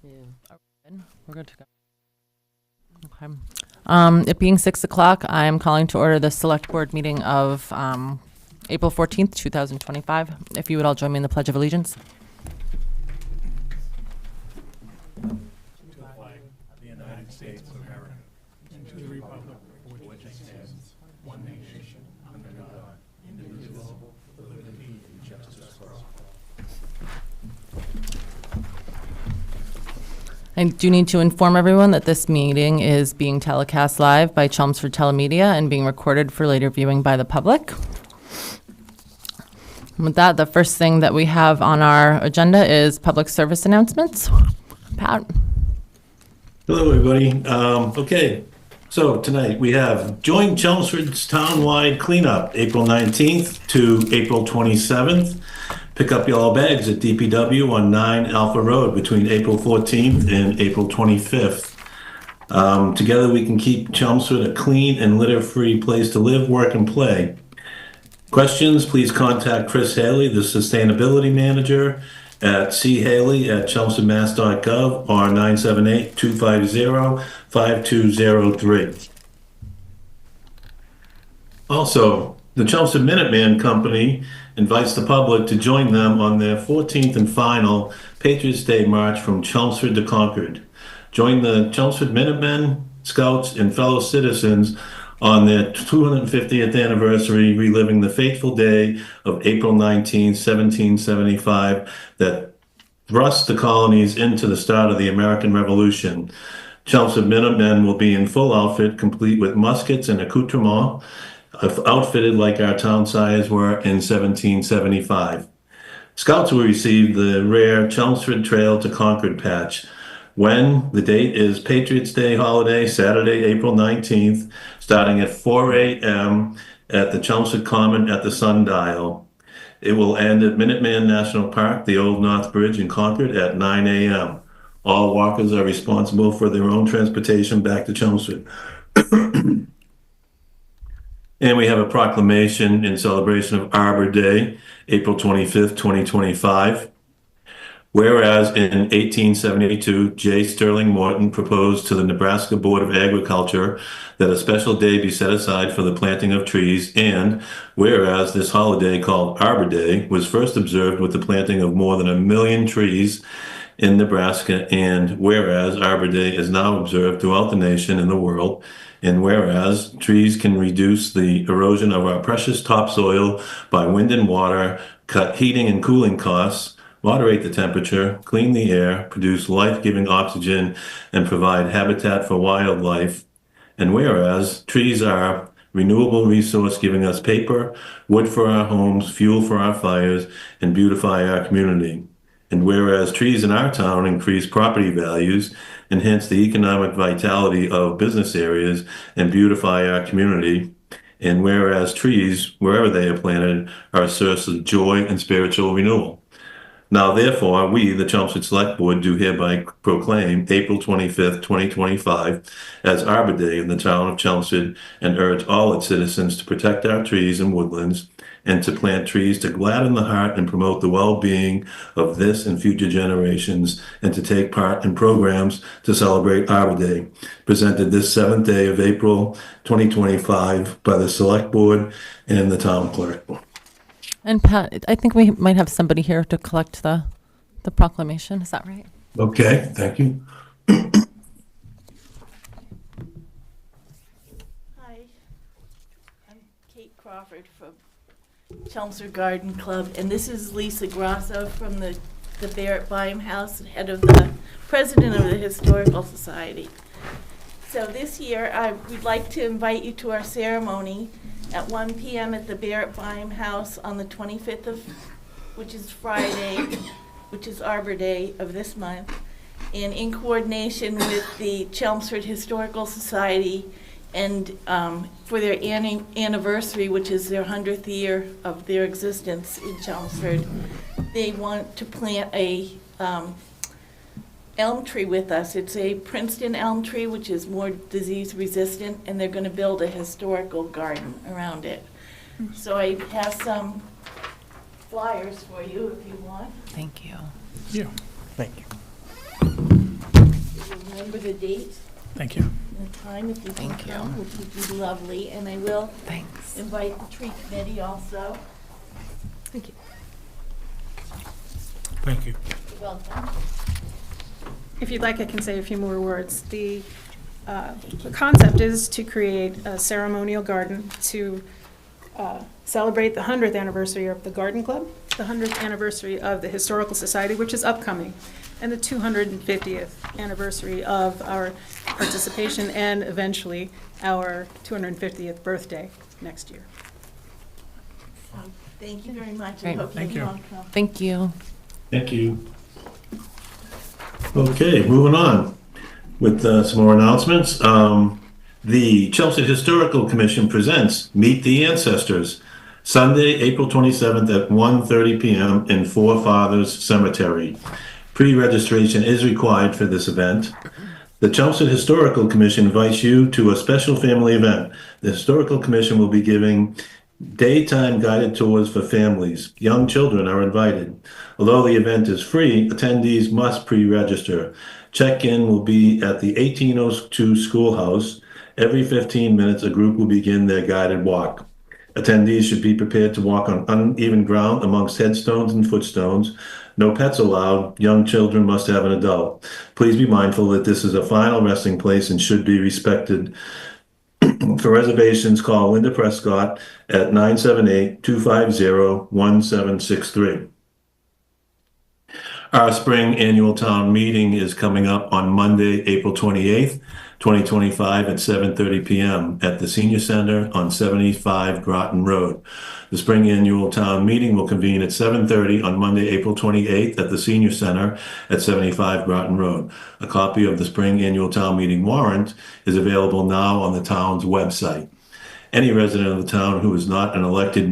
We're good to go. Okay. It being 6 o'clock, I am calling to order the select board meeting of April 14th, 2025. If you would all join me in the Pledge of Allegiance. To the flag of the United States of America, and to the republic for which it stands, one nation, under God, indivisible, with liberty and justice for all. I do need to inform everyone that this meeting is being telecast live by Chelmsford Telemedia and being recorded for later viewing by the public. And with that, the first thing that we have on our agenda is public service announcements. Pat? Hello, everybody. Okay, so tonight we have Join Chelmsford's Townwide Cleanup, April 19th to April 27th. Pick up yellow bags at DPW on 9 Alpha Road between April 14th and April 25th. Together we can keep Chelmsford a clean and litter-free place to live, work, and play. Questions, please contact Chris Haley, the Sustainability Manager, at chaley@chelmsfordmass.gov or 978-250-5203. Also, the Chelmsford Minuteman Company invites the public to join them on their 14th and final Patriots Day March from Chelmsford to Concord. Join the Chelmsford Minutemen, Scouts, and fellow citizens on their 250th anniversary, reliving the fateful day of April 19, 1775, that thrust the colonies into the start of the American Revolution. Chelmsford Minutemen will be in full outfit, complete with muskets and accoutrements, outfitted like our town sires were in 1775. Scouts will receive the rare Chelmsford Trail to Concord patch. When the date is Patriots Day holiday, Saturday, April 19th, starting at 4 a.m. at the Chelmsford Common at the Sundial. It will end at Minuteman National Park, the Old North Bridge in Concord at 9 a.m. All walkers are responsible for their own transportation back to Chelmsford. And we have a proclamation in celebration of Arbor Day, April 25th, 2025. Whereas in 1872, J. Sterling Morton proposed to the Nebraska Board of Agriculture that a special day be set aside for the planting of trees, and whereas this holiday called Arbor Day was first observed with the planting of more than 1 million trees in Nebraska, and whereas Arbor Day is now observed throughout the nation and the world, and whereas trees can reduce the erosion of our precious topsoil by wind and water, cut heating and cooling costs, moderate the temperature, clean the air, produce life-giving oxygen, and provide habitat for wildlife. And whereas trees are renewable resource giving us paper, wood for our homes, fuel for our fires, and beautify our community. And whereas trees in our town increase property values, enhance the economic vitality of business areas, and beautify our community. And whereas trees, wherever they are planted, are a source of joy and spiritual renewal. Now, therefore, we, the Chelmsford Select Board, do hereby proclaim April 25th, 2025 as Arbor Day in the town of Chelmsford and urge all its citizens to protect our trees and woodlands and to plant trees to gladden the heart and promote the well-being of this and future generations, and to take part in programs to celebrate Arbor Day, presented this 7th day of April 2025 by the Select Board and the Town Clerk. And Pat, I think we might have somebody here to collect the proclamation. Is that right? Okay, thank you. Hi, I'm Kate Crawford from Chelmsford Garden Club, and this is Lisa Grasso from the Barrett Byam House, head of the president of the Historical Society. So this year, we'd like to invite you to our ceremony at 1 p.m. at the Barrett Byam House on the 25th of, which is Friday, which is Arbor Day of this month, and in coordination with the Chelmsford Historical Society, and for their anniversary, which is their 100th year of their existence in Chelmsford, they want to plant a elm tree with us. It's a Princeton elm tree, which is more disease resistant, and they're going to build a historical garden around it. So I have some flyers for you if you want. Thank you. Yeah, thank you. remember the date Thank you. and the time if you can Thank you. come, which would be lovely. And I will Thanks. invite the tree committee also. Thank you. Thank you. You're welcome. If you'd like, I can say a few more words. The concept is to create a ceremonial garden to celebrate the 100th anniversary of the Garden Club, the 100th anniversary of the Historical Society, which is upcoming, and the 250th anniversary of our participation, and eventually our 250th birthday next year. Thank you very much. Great. I hope Thank you you. all come. Thank you. Thank you. Okay, moving on with some more announcements. The Chelmsford Historical Commission presents Meet the Ancestors, Sunday, April 27th at 1:30 p.m. in Forefathers Cemetery. Pre-registration is required for this event. The Chelmsford Historical Commission invites you to a special family event. The Historical Commission will be giving daytime guided tours for families. Young children are invited. Although the event is free, attendees must pre-register. Check-in will be at the 1802 Schoolhouse. Every 15 minutes, a group will begin their guided walk. Attendees should be prepared to walk on uneven ground amongst headstones and footstones. No pets allowed. Young children must have an adult. Please be mindful that this is a final resting place and should be respected. For reservations, call Linda Prescott at 978-250-1763. Our spring annual town meeting is coming up on Monday, April 28th, 2025 at 7:30 p.m. at the Senior Center on 75 Groton Road. The spring annual town meeting will convene at 7:30 on Monday, April 28th at the Senior Center at 75 Groton Road. A copy of the spring annual town meeting warrant is available now on the town's website. Any resident of the town who is not an elected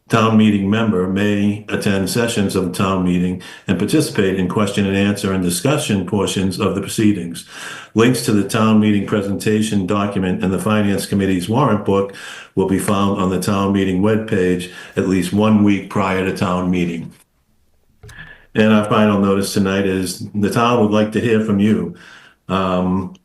town meeting member may attend sessions of the town meeting and participate in question and answer and discussion portions of the proceedings. Links to the town meeting presentation document and the Finance Committee's warrant book will be found on the town meeting webpage at least 1 week prior to town meeting. And our final notice tonight is the town would like to hear from you. Help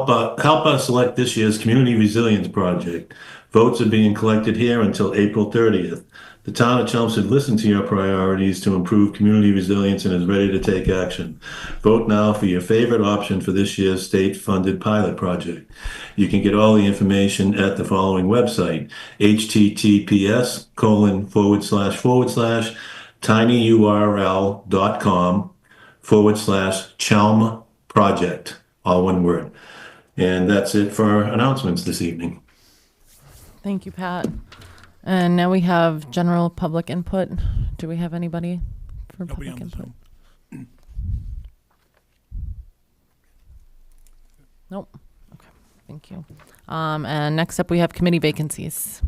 us select this year's Community Resilience Project. Votes are being collected here until April 30th. The town of Chelmsford listened to your priorities to improve community resilience and is ready to take action. Vote now for your favorite option for this year's state-funded pilot project. You can get all the information at the following website, https://tinyurl.com/Chelm project, all one word. And that's it for our announcements this evening. Thank you, Pat. And now we have general public input. Do we have anybody for Nobody public on the input? Zoom. Nope. Okay, thank you. And next up, we have committee vacancies.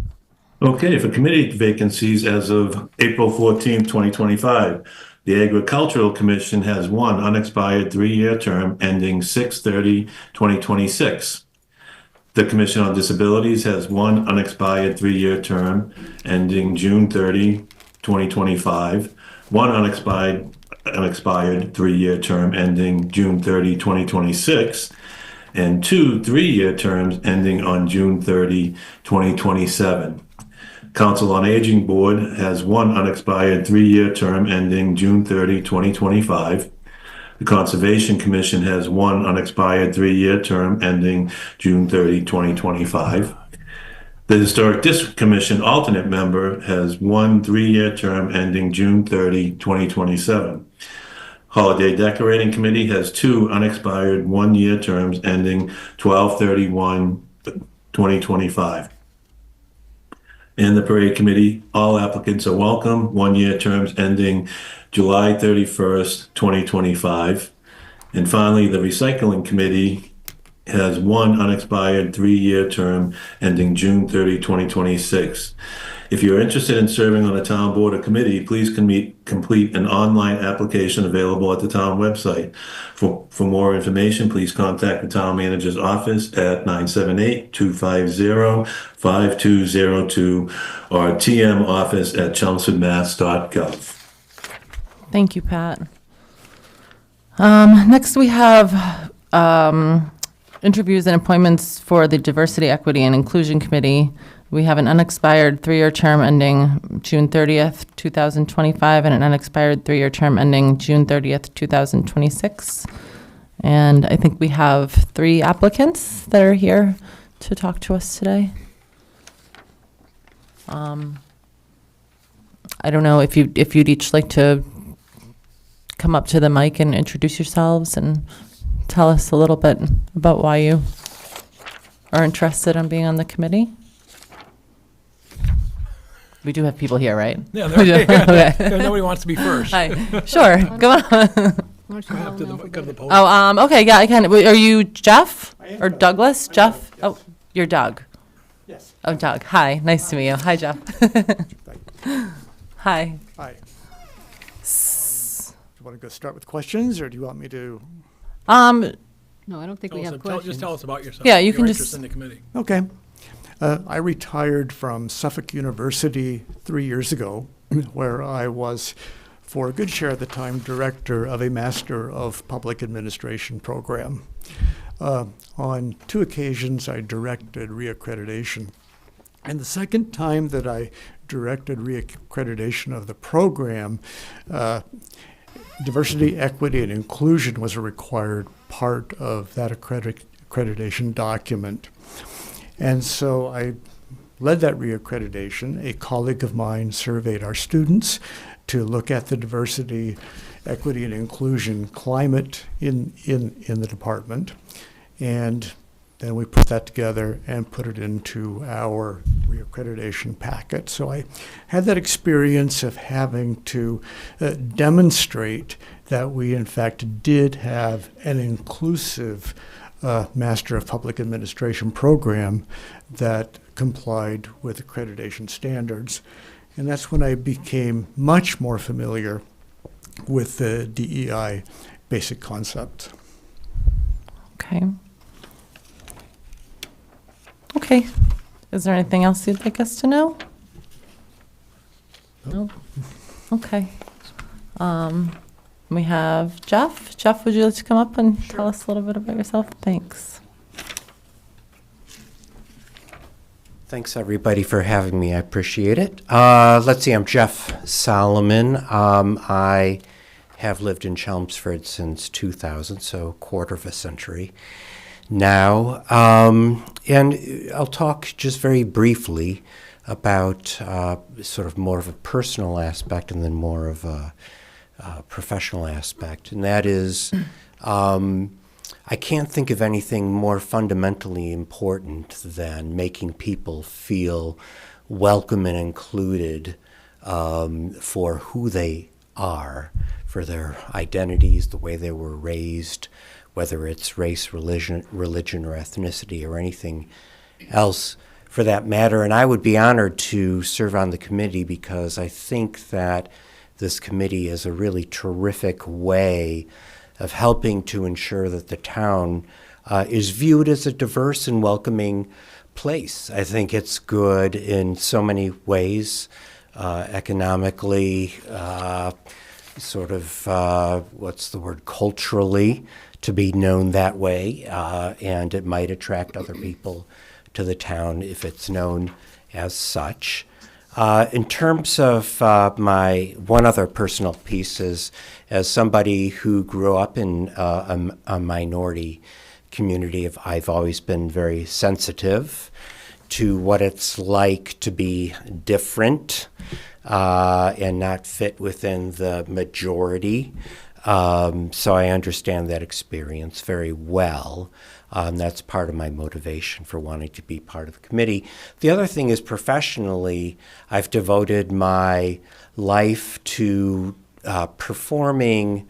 Okay, for committee vacancies as of April 14th, 2025, the Agricultural Commission has one unexpired 3-year term ending 6/30/2026. The Commission on Disabilities has one unexpired 3-year term ending June 30, 2025, one unexpired 3-year term ending June 30, 2026, and 2 3-year terms ending on June 30, 2027. Council on Aging Board has one unexpired 3-year term ending June 30, 2025. The Conservation Commission has one unexpired 3-year term ending June 30, 2025. The Historic District Commission alternate member has one 3-year term ending June 30, 2027. Holiday Decorating Committee has 2 unexpired 1-year terms ending 12/31/2025. And the Parade Committee, all applicants are welcome, 1-year terms ending July 31st, 2025. And finally, the Recycling Committee has one unexpired 3-year term ending June 30, 2026. If you're interested in serving on a town board or committee, please complete an online application available at the town website. For more information, please contact the town manager's office at 978-250-5202 or tmoffice@chelmsfordmass.gov. Thank you, Pat. Next, we have interviews and appointments for the Diversity, Equity, and Inclusion Committee. We have an unexpired 3-year term ending June 30th, 2025, and an unexpired 3-year term ending June 30th, 2026. And I think we have 3 applicants that are here to talk to us today. I don't know if you'd each like to come up to the mic and introduce yourselves and tell us a little bit about why you are interested in being on the committee. We do have people here, right? Yeah, Okay. nobody wants to be first. Hi. Sure. Go on. Come up to the, go to the podium. Oh, okay. Yeah, I can. Are you Jeff or Douglas? Jeff? Oh, you're Doug. Yes. Oh, Doug. Hi. Nice to meet you. Hi, Jeff. Hi. Hi. Do you want to go start with questions, or do you want me to? Um, No, I don't think Tell we us- have tell- questions. Just tell us about yourself. Yeah, you your can interest just- in the committee. Okay. I retired from Suffolk University 3 years ago, where I was, for a good share of the time, director of a Master of Public Administration program. On 2 occasions, I directed reaccreditation. And the second time that I directed reaccreditation of the program, diversity, equity, and inclusion was a required part of that accreditation document. And so I led that reaccreditation. A colleague of mine surveyed our students to look at the diversity, equity, and inclusion climate in the department. And then we put that together and put it into our reaccreditation packet. So I had that experience of having to demonstrate that we, in fact, did have an inclusive Master of Public Administration program that complied with accreditation standards. And that's when I became much more familiar with the DEI basic concept. okay. Okay. Is there anything else you'd like us to know? No. Okay. We have Jeff. Jeff, would you like to come up and tell us a little bit about yourself? Thanks. Thanks, everybody, for having me. I appreciate it. Let's see, I'm Jeff Solomon. I have lived in Chelmsford since 2000, so a quarter of a century now. And I'll talk just very briefly about sort of more of a personal aspect and then more of a professional aspect. And that is, I can't think of anything more fundamentally important than making people feel welcome and included for who they are, for their identities, the way they were raised, whether it's race, religion, or ethnicity, or anything else for that matter. And I would be honored to serve on the committee because I think that this committee is a really terrific way of helping to ensure that the town is viewed as a diverse and welcoming place. I think it's good in so many ways, economically, sort of, culturally, to be known that way, and it might attract other people to the town if it's known as such. In terms of my one other personal piece is, as somebody who grew up in a minority community, I've always been very sensitive to what it's like to be different and not fit within the majority. So I understand that experience very well. That's part of my motivation for wanting to be part of the committee. The other thing is professionally, I've devoted my life to performing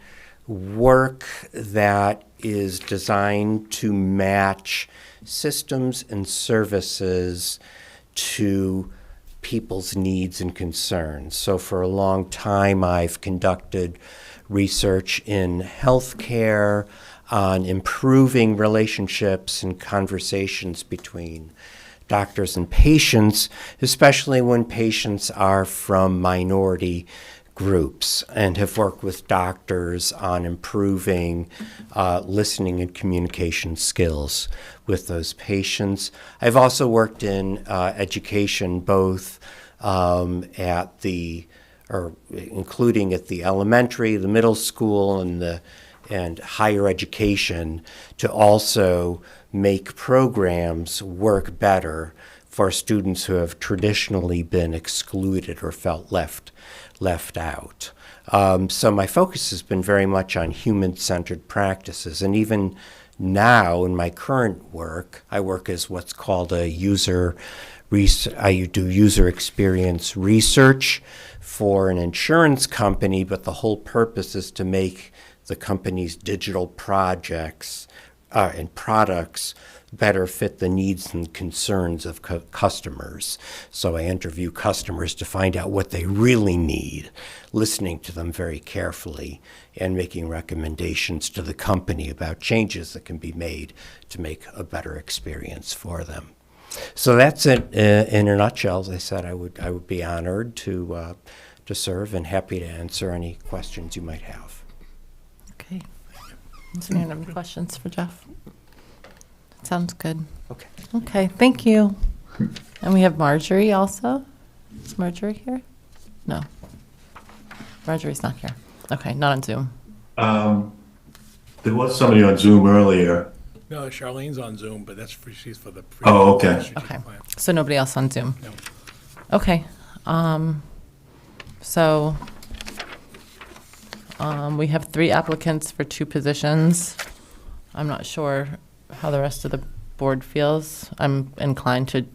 work that is designed to match systems and services to people's needs and concerns. So for a long time, I've conducted research in healthcare, on improving relationships and conversations between doctors and patients, especially when patients are from minority groups and have worked with doctors on improving listening and communication skills with those patients. I've also worked in education, both including at the elementary, the middle school, and higher education, to also make programs work better for students who have traditionally been excluded or felt left out. So my focus has been very much on human-centered practices, and even now in my current work, I work as what's called I do user experience research for an insurance company, but the whole purpose is to make the company's digital projects and products better fit the needs and concerns of customers. So I interview customers to find out what they really need, listening to them very carefully, and making recommendations to the company about changes that can be made to make a better experience for them. So that's it in a nutshell. As I said, I would be honored to serve and happy to answer any questions you might have. Okay. Does anyone have any questions for Jeff? Sounds good. Okay. Okay, thank you. And we have Marjorie also. Is Marjorie here? No. Marjorie's not here. Okay, not on Zoom. There was somebody on Zoom earlier. No, Charlene's on Zoom, but she's for the. Oh, okay. strategic Okay. plan. So nobody else on Zoom? No. Okay. So we have 3 applicants for 2 positions. I'm not sure how the rest of the board feels. I'm inclined to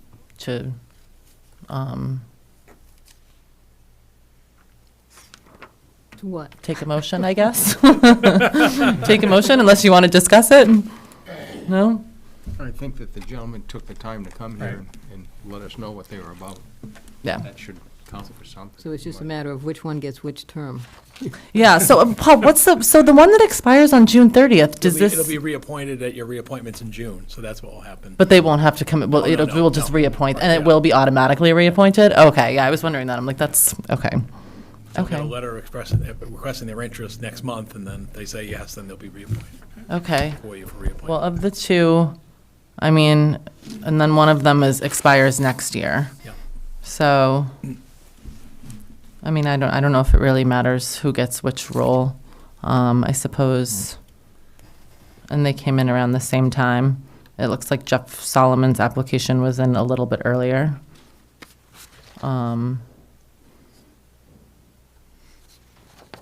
What? take a motion, I guess. Take a motion unless you want to discuss it. No? I think that the gentleman took the time to come here and let us know what they were about. Yeah. That should count for something. So it's just a matter of which one gets which term. Yeah. So Paul, so the one that expires on June 30th? Does It'll this? be reappointed at your reappointments in June, so that's what will happen. But they won't have to come. Well, No, no, we'll just no. reappoint, and it Yeah. will be automatically reappointed. Okay. Yeah, I was wondering that. I'm like, that's okay. They'll get a Okay. letter requesting their interest next month, and then they say yes, then they'll be reappointed Okay. for you for reappointment. Well, of the 2, I mean, and then one of them expires next year. Yeah. So, I mean, I don't know if it really matters who gets which role. I suppose, and they came in around the same time. It looks like Jeff Solomon's application was in a little bit earlier.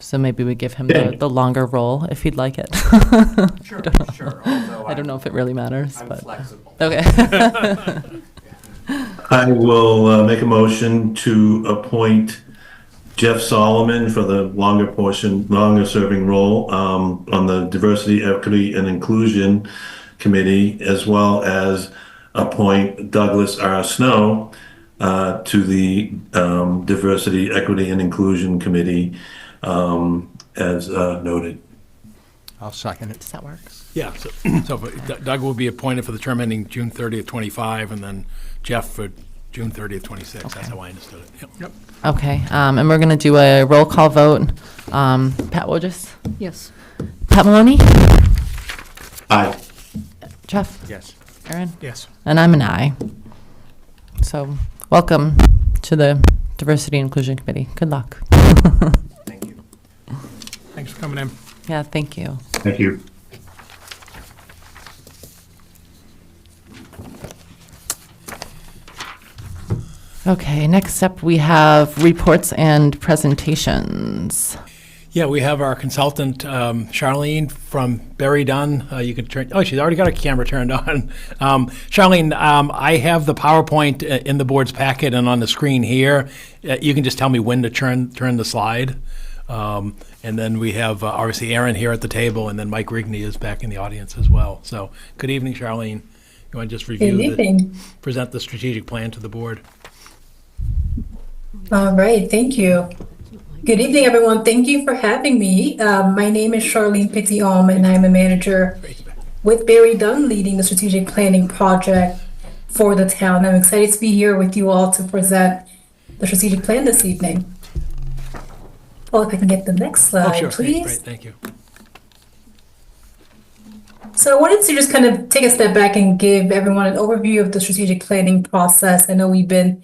So maybe we give him the longer role if he'd like it. Sure. I don't know if it really matters, but flexible. okay. I will make a motion to appoint Jeff Solomon for the longer serving role on the Diversity, Equity, and Inclusion Committee, as well as appoint Douglas R. Snow to the Diversity, Equity, and Inclusion Committee, as noted. I'll second it. Does that work? Yeah, so Doug will be appointed for the term ending June 30th, 25, and then Jeff for June 30th, 26. That's Okay. how I understood it. Yep. Okay, and we're going to do a roll call vote. Pat Wojcik? Yes. Pat Maloney? Aye. Jeff? Yes. Aaron? Yes. And I'm an aye. So, welcome to the Diversity and Inclusion Committee. Good luck. Thank you. Thanks for coming in. Yeah, thank you. Thank you. Okay, next up we have reports and presentations. Yeah, we have our consultant, Charlene from Berry Dunn. You can turn, oh, she's already got her camera turned on. Charlene, I have the PowerPoint in the board's packet and on the screen here. You can just tell me when to turn the slide. And then we have, obviously, Aaron here at the table, and then Mike Rigney is back in the audience as well. So, good evening, Charlene. You want to just present the strategic plan to the board? All right, thank you. Good evening, everyone. Thank you for having me. My name is Charlene Pittiom, and I'm a manager with Berry Dunn, leading the strategic planning project for the town. I'm excited to be here with you all to present the strategic plan this evening. Oh, if I can get the next Oh, slide, sure. please. Great, thank you. So I wanted to just kind of take a step back and give everyone an overview of the strategic planning process. I know we've been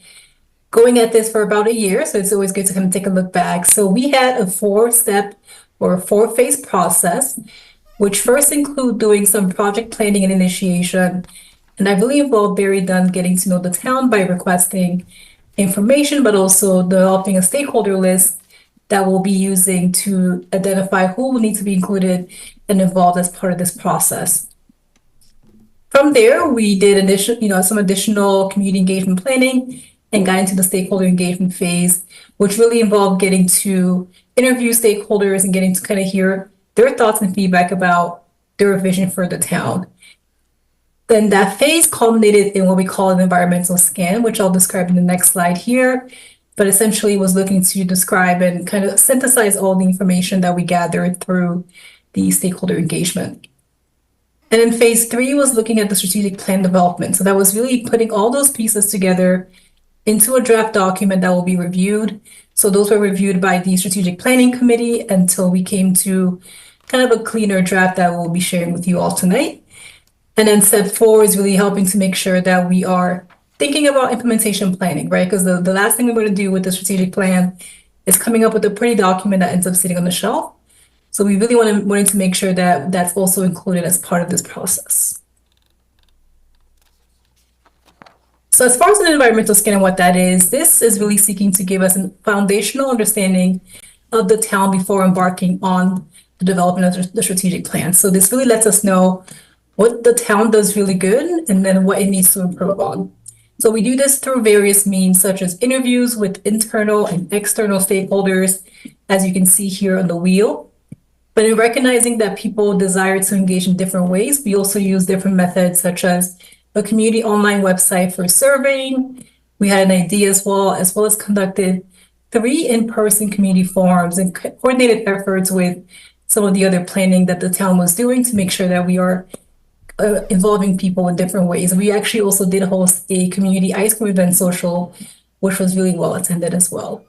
going at this for about a year, so it's always good to kind of take a look back. So we had a 4-step or 4-phase process, which first include doing some project planning and initiation. And I really involved Barry Dunn getting to know the town by requesting information, but also developing a stakeholder list that we'll be using to identify who will need to be included and involved as part of this process. From there, we did some additional community engagement planning and got into the stakeholder engagement phase, which really involved getting to interview stakeholders and getting to kind of hear their thoughts and feedback about their vision for the town. Then that phase culminated in what we call an environmental scan, which I'll describe in the next slide here, but essentially was looking to describe and kind of synthesize all the information that we gathered through the stakeholder engagement. And then phase 3 was looking at the strategic plan development. So that was really putting all those pieces together into a draft document that will be reviewed. So those were reviewed by the strategic planning committee until we came to kind of a cleaner draft that we'll be sharing with you all tonight. And then step 4 is really helping to make sure that we are thinking about implementation planning, right? Because the last thing we're going to do with the strategic plan is coming up with a pretty document that ends up sitting on the shelf. So we really wanted to make sure that that's also included as part of this process. So as far as an environmental scan and what that is, this is really seeking to give us a foundational understanding of the town before embarking on the development of the strategic plan. So this really lets us know what the town does really good and then what it needs to improve on. So we do this through various means, such as interviews with internal and external stakeholders, as you can see here on the wheel. But in recognizing that people desire to engage in different ways, we also use different methods, such as a community online website for surveying. We had an idea as well as conducted 3 in-person community forums and coordinated efforts with some of the other planning that the town was doing to make sure that we are involving people in different ways. We actually also did host a community ice cream event social, which was really well attended as well.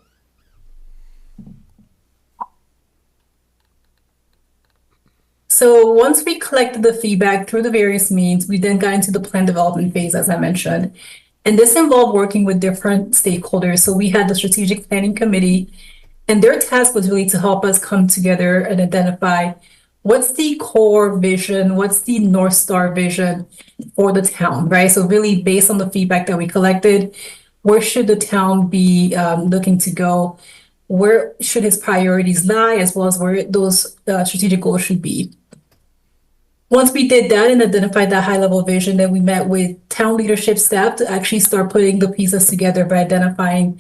So once we collected the feedback through the various means, we then got into the plan development phase, as I mentioned. And this involved working with different stakeholders. So we had the strategic planning committee, and their task was really to help us come together and identify what's the core vision, what's the North Star vision for the town, right? So really based on the feedback that we collected, where should the town be looking to go? Where should its priorities lie, as well as where those strategic goals should be? Once we did that and identified that high-level vision, then we met with town leadership staff to actually start putting the pieces together by identifying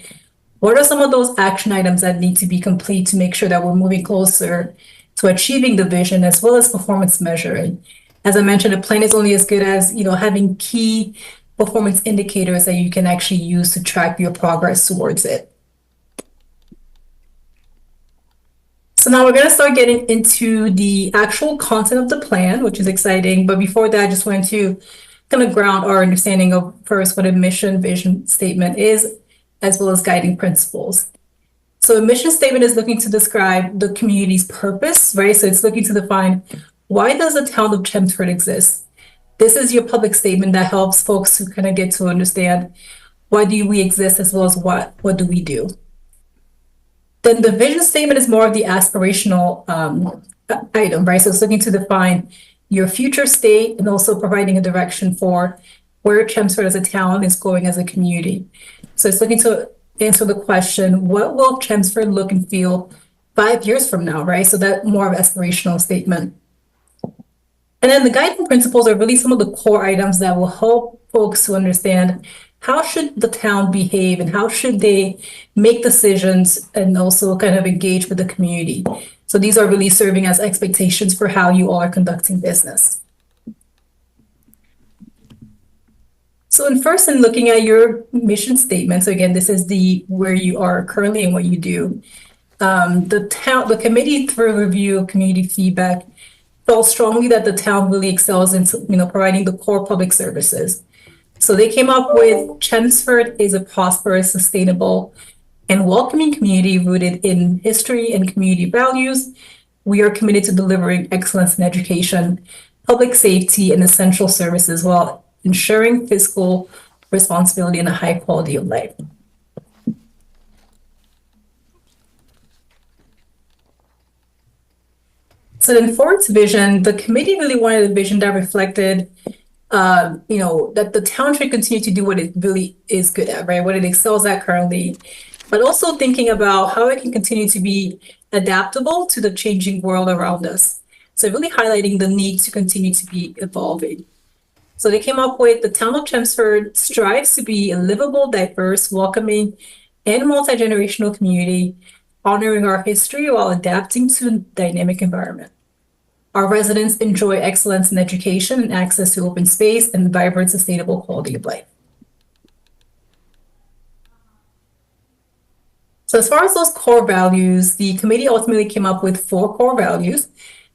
what are some of those action items that need to be complete to make sure that we're moving closer to achieving the vision, as well as performance measuring. As I mentioned, a plan is only as good as having key performance indicators that you can actually use to track your progress towards it. So now we're going to start getting into the actual content of the plan, which is exciting. But before that, I just wanted to kind of ground our understanding of first what a mission vision statement is, as well as guiding principles. So a mission statement is looking to describe the community's purpose, right? So it's looking to define, why does the town of Chelmsford exist? This is your public statement that helps folks to kind of get to understand, why do we exist, as well as what do we do? Then the vision statement is more of the aspirational item, right? So it's looking to define your future state and also providing a direction for where Chelmsford as a town is going as a community. So it's looking to answer the question, what will Chelmsford look and feel 5 years from now, right? So that more of an aspirational statement. And then the guiding principles are really some of the core items that will help folks to understand, how should the town behave and how should they make decisions and also kind of engage with the community. So these are really serving as expectations for how you all are conducting business. So in looking at your mission statement, so again, this is where you are currently and what you do. The committee, through review of community feedback, felt strongly that the town really excels in providing the core public services. So they came up with Chelmsford is a prosperous, sustainable, and welcoming community rooted in history and community values. We are committed to delivering excellence in education, public safety, and essential services while ensuring fiscal responsibility and a high quality of life. So then for its vision, the committee really wanted a vision that reflected, that the town should continue to do what it really is good at, right? What it excels at currently, but also thinking about how it can continue to be adaptable to the changing world around us. So really highlighting the need to continue to be evolving. So they came up with the town of Chelmsford strives to be a livable, diverse, welcoming, and multi-generational community, honoring our history while adapting to a dynamic environment. Our residents enjoy excellence in education and access to open space and vibrant, sustainable quality of life. So as far as those core values, the committee ultimately came up with 4 core values.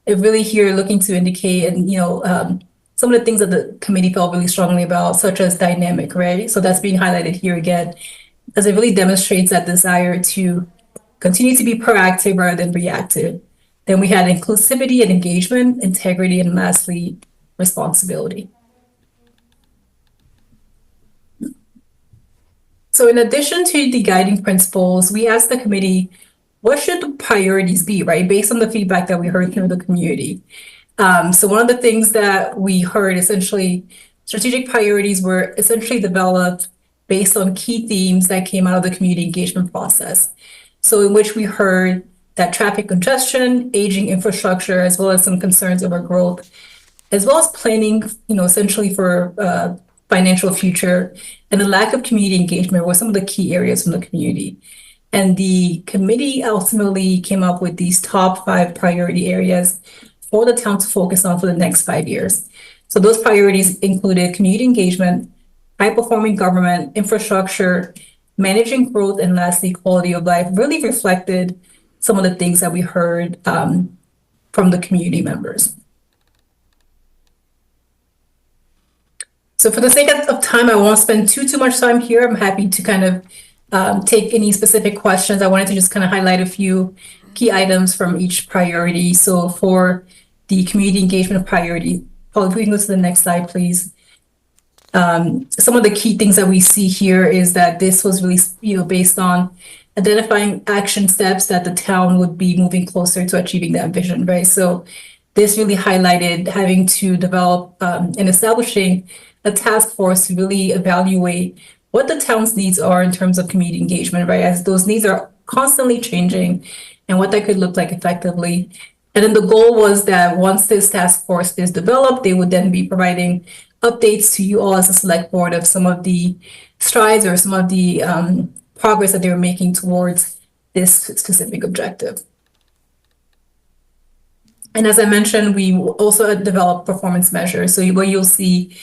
It really here looking to indicate and, some of the things that the committee felt really strongly about, such as dynamic, right? So that's being highlighted here again, as it really demonstrates that desire to continue to be proactive rather than reactive. Then we had inclusivity and engagement, integrity, and lastly, responsibility. So in addition to the guiding principles, we asked the committee, what should the priorities be, right? Based on the feedback that we heard through the community. So one of the things that we heard, essentially, strategic priorities were essentially developed based on key themes that came out of the community engagement process. So in which we heard that traffic congestion, aging infrastructure, as well as some concerns over growth, as well as planning, essentially for financial future, and the lack of community engagement were some of the key areas from the community. And the committee ultimately came up with these top 5 priority areas for the town to focus on for the next 5 years. So those priorities included community engagement, high-performing government, infrastructure, managing growth, and lastly, quality of life, really reflected some of the things that we heard from the community members. So for the sake of time, I won't spend too much time here. I'm happy to kind of take any specific questions. I wanted to just kind of highlight a few key items from each priority. So for the community engagement priority, Paul, if we can go to the next slide, please. Some of the key things that we see here is that this was really, based on identifying action steps that the town would be moving closer to achieving that vision, right? So this really highlighted having to develop and establishing a task force to really evaluate what the town's needs are in terms of community engagement, right? As those needs are constantly changing and what that could look like effectively. And then the goal was that once this task force is developed, they would then be providing updates to you all as a select board of some of the strides or some of the progress that they were making towards this specific objective. And as I mentioned, we also developed performance measures. So what you'll see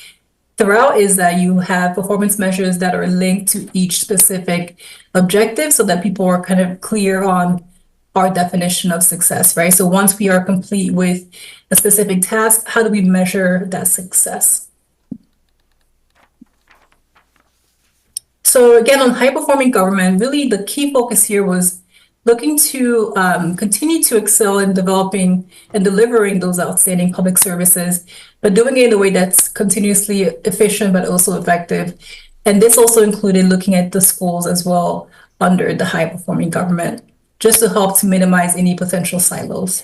throughout is that you have performance measures that are linked to each specific objective so that people are kind of clear on our definition of success, right? So once we are complete with a specific task, how do we measure that success? So again, on high-performing government, really the key focus here was looking to continue to excel in developing and delivering those outstanding public services, but doing it in a way that's continuously efficient, but also effective. And this also included looking at the schools as well under the high-performing government, just to help to minimize any potential silos.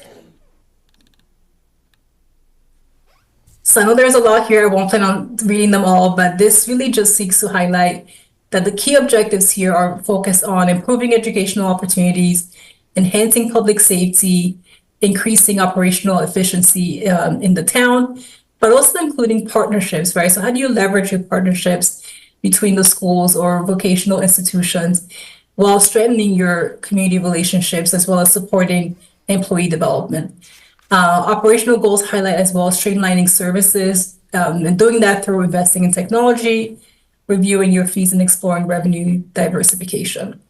So I know there's a lot here. I won't plan on reading them all, but this really just seeks to highlight that the key objectives here are focused on improving educational opportunities, enhancing public safety, increasing operational efficiency in the town, but also including partnerships, right? So how do you leverage your partnerships between the schools or vocational institutions while strengthening your community relationships as well as supporting employee development? Operational goals highlight as well as streamlining services and doing that through investing in technology, reviewing your fees and exploring revenue diversification.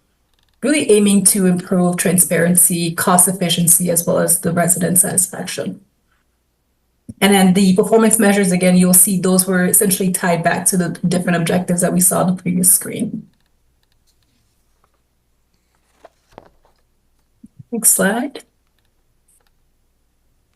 Really aiming to improve transparency, cost efficiency, as well as the resident satisfaction. And then the performance measures, again, you'll see those were essentially tied back to the different objectives that we saw on the previous screen. Next slide.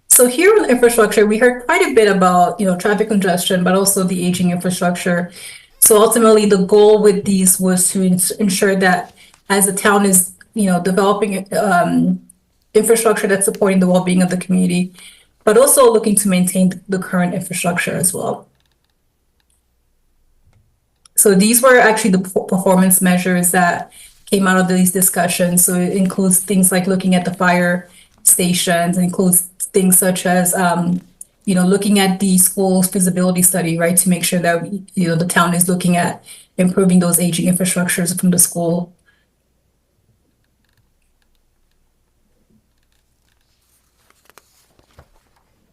So here on infrastructure, we heard quite a bit about, traffic congestion, but also the aging infrastructure. So ultimately, the goal with these was to ensure that as the town is, developing infrastructure that's supporting the well-being of the community, but also looking to maintain the current infrastructure as well. So these were actually the performance measures that came out of these discussions. So it includes things like looking at the fire stations, it includes things such as, looking at the school's feasibility study, right, to make sure that, the town is looking at improving those aging infrastructures from the school.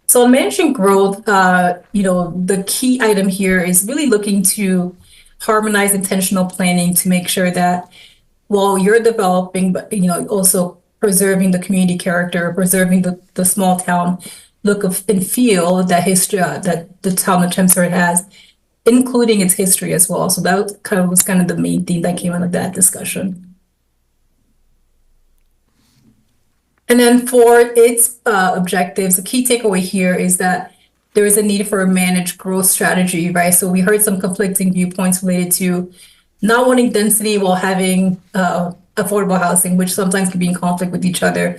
So on managing growth, the key item here is really looking to harmonize intentional planning to make sure that while you're developing, but also preserving the community character, preserving the small town look of and feel that history that the town of Chelmsford has, including its history as well. So that was kind of the main theme that came out of that discussion. And then for its objectives, the key takeaway here is that there is a need for a managed growth strategy, right? So we heard some conflicting viewpoints related to not wanting density while having affordable housing, which sometimes can be in conflict with each other.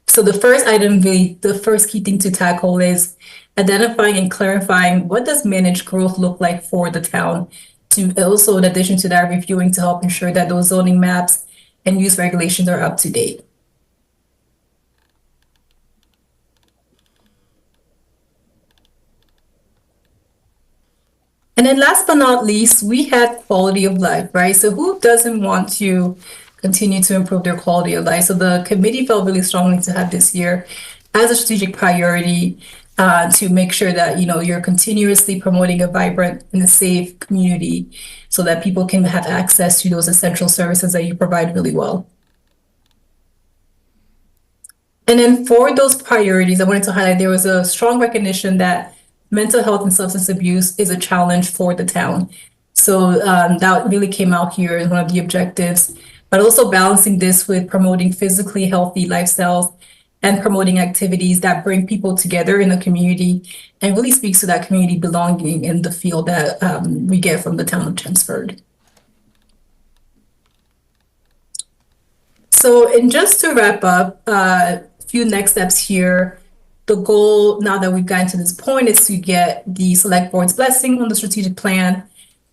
So the first item, the first key thing to tackle is identifying and clarifying what does managed growth look like for the town. To also, in addition to that, reviewing to help ensure that those zoning maps and use regulations are up to date. And then last but not least, we had quality of life, right? So who doesn't want to continue to improve their quality of life? So the committee felt really strongly to have this year as a strategic priority to make sure that, you're continuously promoting a vibrant and a safe community so that people can have access to those essential services that you provide really well. And then for those priorities, I wanted to highlight there was a strong recognition that mental health and substance abuse is a challenge for the town. So that really came out here as one of the objectives, but also balancing this with promoting physically healthy lifestyles and promoting activities that bring people together in the community and really speaks to that community belonging and the feel that we get from the town of Chelmsford. So, and just to wrap up, a few next steps here. The goal, now that we've gotten to this point, is to get the select board's blessing on the strategic plan.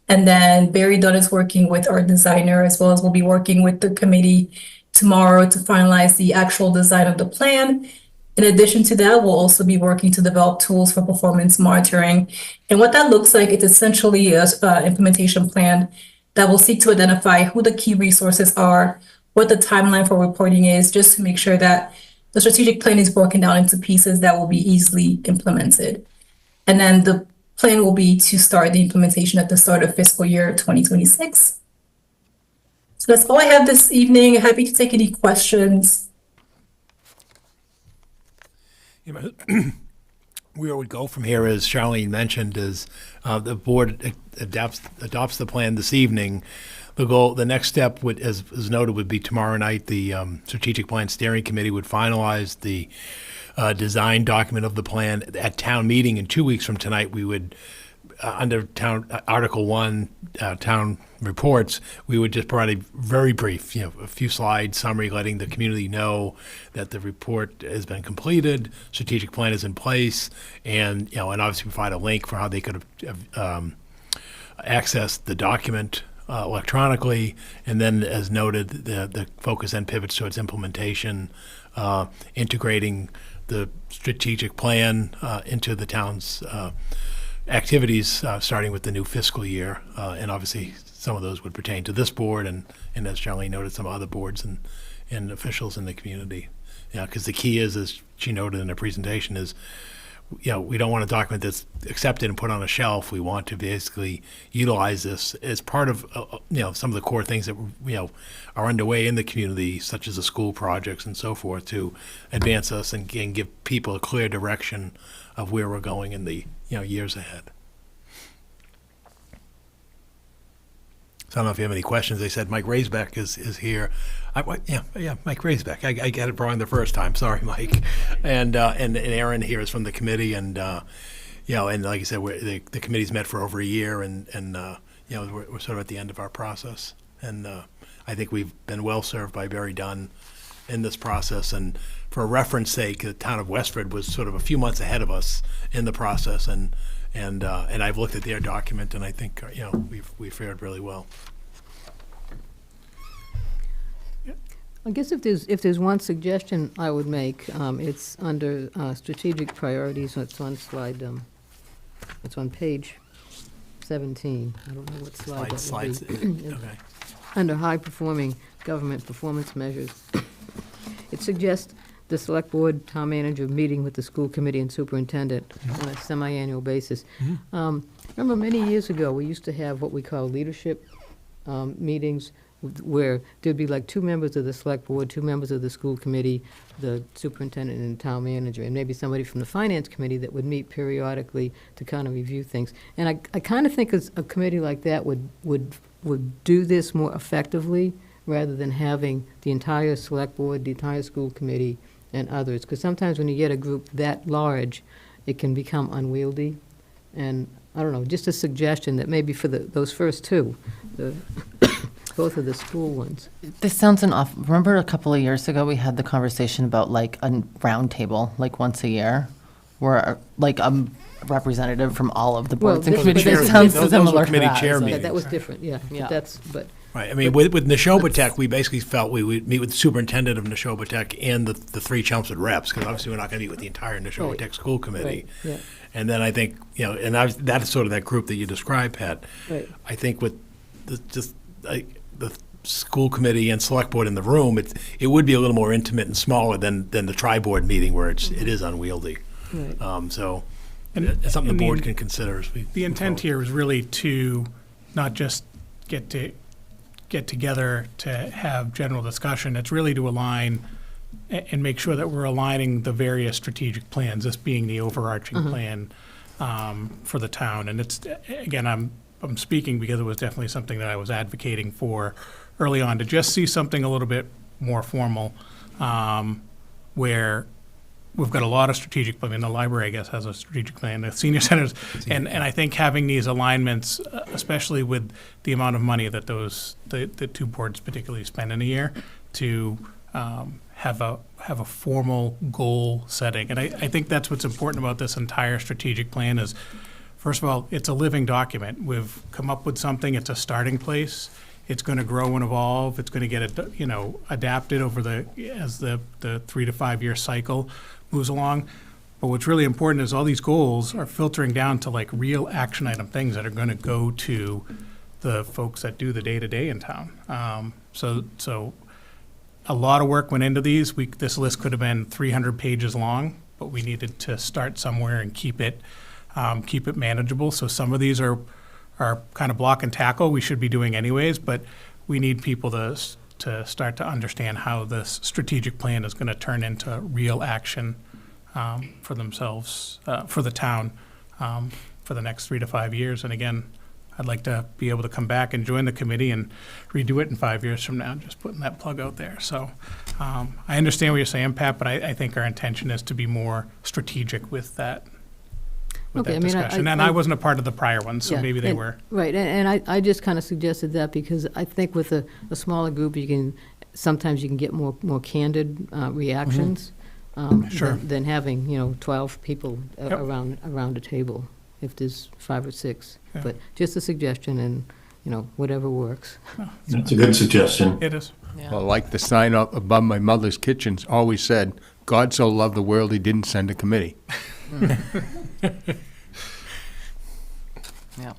And then Barry Dunn is working with our designer, as well as we'll be working with the committee tomorrow to finalize the actual design of the plan. In addition to that, we'll also be working to develop tools for performance monitoring. And what that looks like, it's essentially an implementation plan that will seek to identify who the key resources are, what the timeline for reporting is, just to make sure that the strategic plan is broken down into pieces that will be easily implemented. And then the plan will be to start the implementation at the start of fiscal year 2026. So that's all I have this evening. Happy to take any questions. Where it would go from here, as Charlene mentioned, is the board adopts the plan this evening. The next step would, as noted, would be tomorrow night. The strategic plan steering committee would finalize the design document of the plan at town meeting. In 2 weeks from tonight, we would, under town Article 1, town reports, we would just provide a very brief, a few slide summary, letting the community know that the report has been completed, strategic plan is in place, and and obviously provide a link for how they could have accessed the document electronically, and then, as noted, the focus then pivots towards implementation, integrating the strategic plan into the town's activities, starting with the new fiscal year, and obviously some of those would pertain to this board, and as Charlene noted, some other boards and officials in the community. Because the key is, as she noted in her presentation, is we don't want a document that's accepted and put on a shelf. We want to basically utilize this as part of some of the core things that are underway in the community, such as the school projects and so forth, to advance us and give people a clear direction of where we're going in the years ahead. So I don't know if you have any questions. They said Mike Raisbeck is here. Yeah, Mike Raisbeck. I got it wrong the first time. Sorry, Mike. And Aaron here is from the committee, and and like I said, the committee's met for over a year, and we're sort of at the end of our process, and I think we've been well served by Barry Dunn in this process. And for a reference sake, the town of Westford was sort of a few months ahead of us in the process, and I've looked at their document, and I think we fared really well. I guess if there's one suggestion I would make, it's under strategic priorities. It's on slide. It's on page 17. I don't know what slide that would Slides. be. Okay. Under high-performing government performance measures, it suggests the select board, town manager meeting with the school committee and superintendent on a semi-annual basis. Remember many years ago, we used to have what we call leadership meetings, where there'd be like 2 members of the select board, 2 members of the school committee, the superintendent and town manager, and maybe somebody from the finance committee that would meet periodically to kind of review things. And I kind of think a committee like that would do this more effectively rather than having the entire select board, the entire school committee, and others. Because sometimes when you get a group that large, it can become unwieldy. And I don't know, just a suggestion that maybe for those first 2, both of the school ones. This sounds an off. Remember a couple of years ago, we had the conversation about like a round table, like once a year, where like a representative from all of the boards and this- committees. but It this- sounds those were similar to committee that. chair so- meetings. That was different, yeah. Yeah. But Right. I mean, with Neshoba we basically felt we would meet with the superintendent of Neshoba and the 3 Chelmsford reps, because obviously we're not going to meet with the entire Neshoba Right. school committee. Right, yeah. And then I think, that's sort of that group that you described, Pat. Right. I think with the school committee and select board in the room, it would be a little more intimate and smaller than the tri-board meeting where it is unwieldy. Right. So And- it's something and the board the- can consider as we The move intent forward. here is really to not just get together to have general discussion. It's really to align and make sure that we're aligning the various strategic plans, this being the overarching plan for the town. And it's, again, I'm speaking because it was definitely something that I was advocating for early on, to just see something a little bit more formal, where we've got a lot of strategic, I mean, the library, I guess, has a strategic plan, the senior centers, and I think having these alignments, especially with the amount of money that the 2 boards particularly spend in a year, to have a formal goal setting. And I think that's what's important about this entire strategic plan is, first of all, it's a living document. We've come up with something, it's a starting place. It's going to grow and evolve. It's going to get, adapted over as the 3 to 5 year cycle moves along. But what's really important is all these goals are filtering down to like real action item things that are going to go to the folks that do the day-to-day in town. So a lot of work went into these. This list could have been 300 pages long, but we needed to start somewhere and keep it manageable. So some of these are kind of block and tackle we should be doing anyways, but we need people to start to understand how this strategic plan is going to turn into real action for themselves, for the town, for the next 3 to 5 years. And again, I'd like to be able to come back and join the committee and redo it in 5 years from now, just putting that plug out there. So I understand what you're saying, Pat, but I think our intention is to be more strategic with that. Okay, I mean, discussion. And I wasn't a part of the prior ones, so Yeah, maybe they and- were. Right, and I just kind of suggested that because I think with a smaller group, sometimes you can get more candid reactions Sure. than having, 12 people Yep. around a table, if there's 5 or 6. Yeah. But just a suggestion and, whatever works. That's a good suggestion. It is. Yeah. Well, like the sign up above my mother's kitchen always said, God so loved the world, he didn't send a committee. Yeah.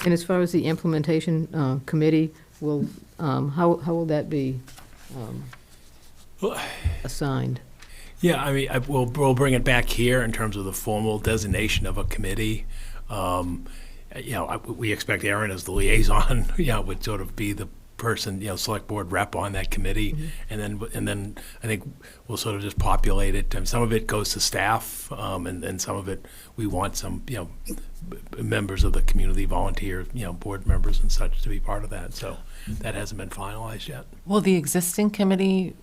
And as far as the implementation committee, how will that be assigned? Yeah, I mean, we'll bring it back here in terms of the formal designation of a committee. We expect Aaron as the liaison, would sort of be the person, select board rep on that committee, and then I think we'll sort of just populate it. And some of it goes to staff, and some of it we want some members of the community, volunteers, board members and such to be part of that. So that hasn't been finalized yet. Will the existing committee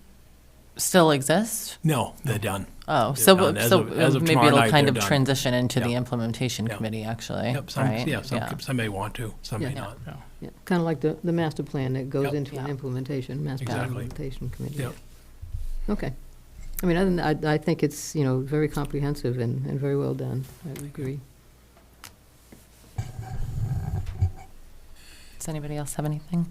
still exist? No, they're done. Oh, They're so done. As so of- as of maybe tomorrow it'll night, kind they're of done. transition into the Yeah. implementation Yeah. committee, actually. Yep, some, right? some may want to, some may not. Yeah, kind of like the master plan that goes Yep. into an Yeah. implementation, master plan Exactly. implementation committee. Yep. Okay. I mean, other than that, I think it's, very comprehensive and very well done. I would agree. Does anybody else have anything?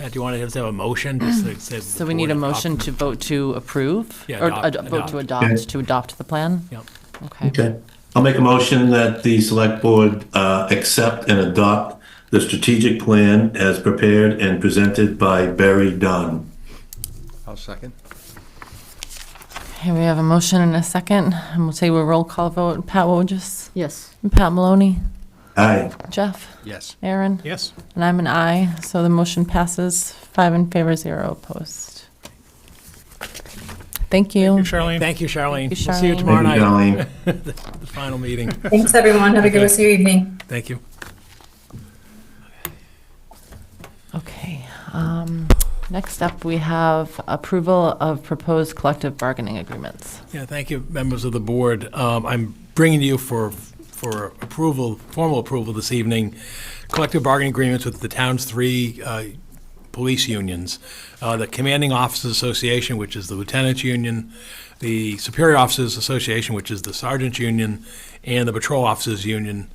Matt, do you want to just have a motion? Just to say So the we need board a adopt- motion to vote to approve? Yeah, Or adopt, vote to Okay. adopt the plan? Yep. Okay. Okay. I'll make a motion that the select board accept and adopt the strategic plan as prepared and presented by Barry Dunn. I'll second. Okay, we have a motion and a second, and we'll take a roll call vote. Pat Wojcik, Yes. Pat Maloney, Aye. Jeff, Yes. Aaron, Yes. and I'm an aye, so the motion passes 5 in favor, 0 opposed. Thank you. Charlene. Thank you, Charlene. Thank you, We'll see you Charlene. tomorrow Thank you, night, Darlene. the final meeting. Thanks, everyone. Have a good rest of your evening. Thank you. Okay, next up, we have approval of proposed collective bargaining agreements. Yeah, thank you, members of the board. I'm bringing to you for approval, formal approval this evening, collective bargaining agreements with the town's three police unions. The Commanding Officers Association, which is the Lieutenants Union, the Superior Officers Association, which is the Sergeants Union, and the Patrol Officers Union.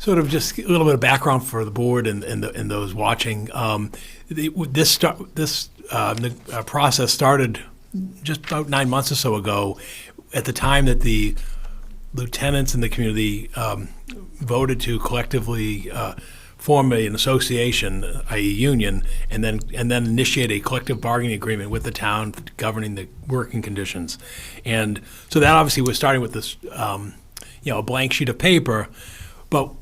Sort of just a little bit of background for the board and those watching. This process started just about 9 months or so ago, at the time that the lieutenants in the community voted to collectively form an association, i.e. union, and then initiate a collective bargaining agreement with the town governing the working conditions. And so that obviously was starting with this, a blank sheet of paper, but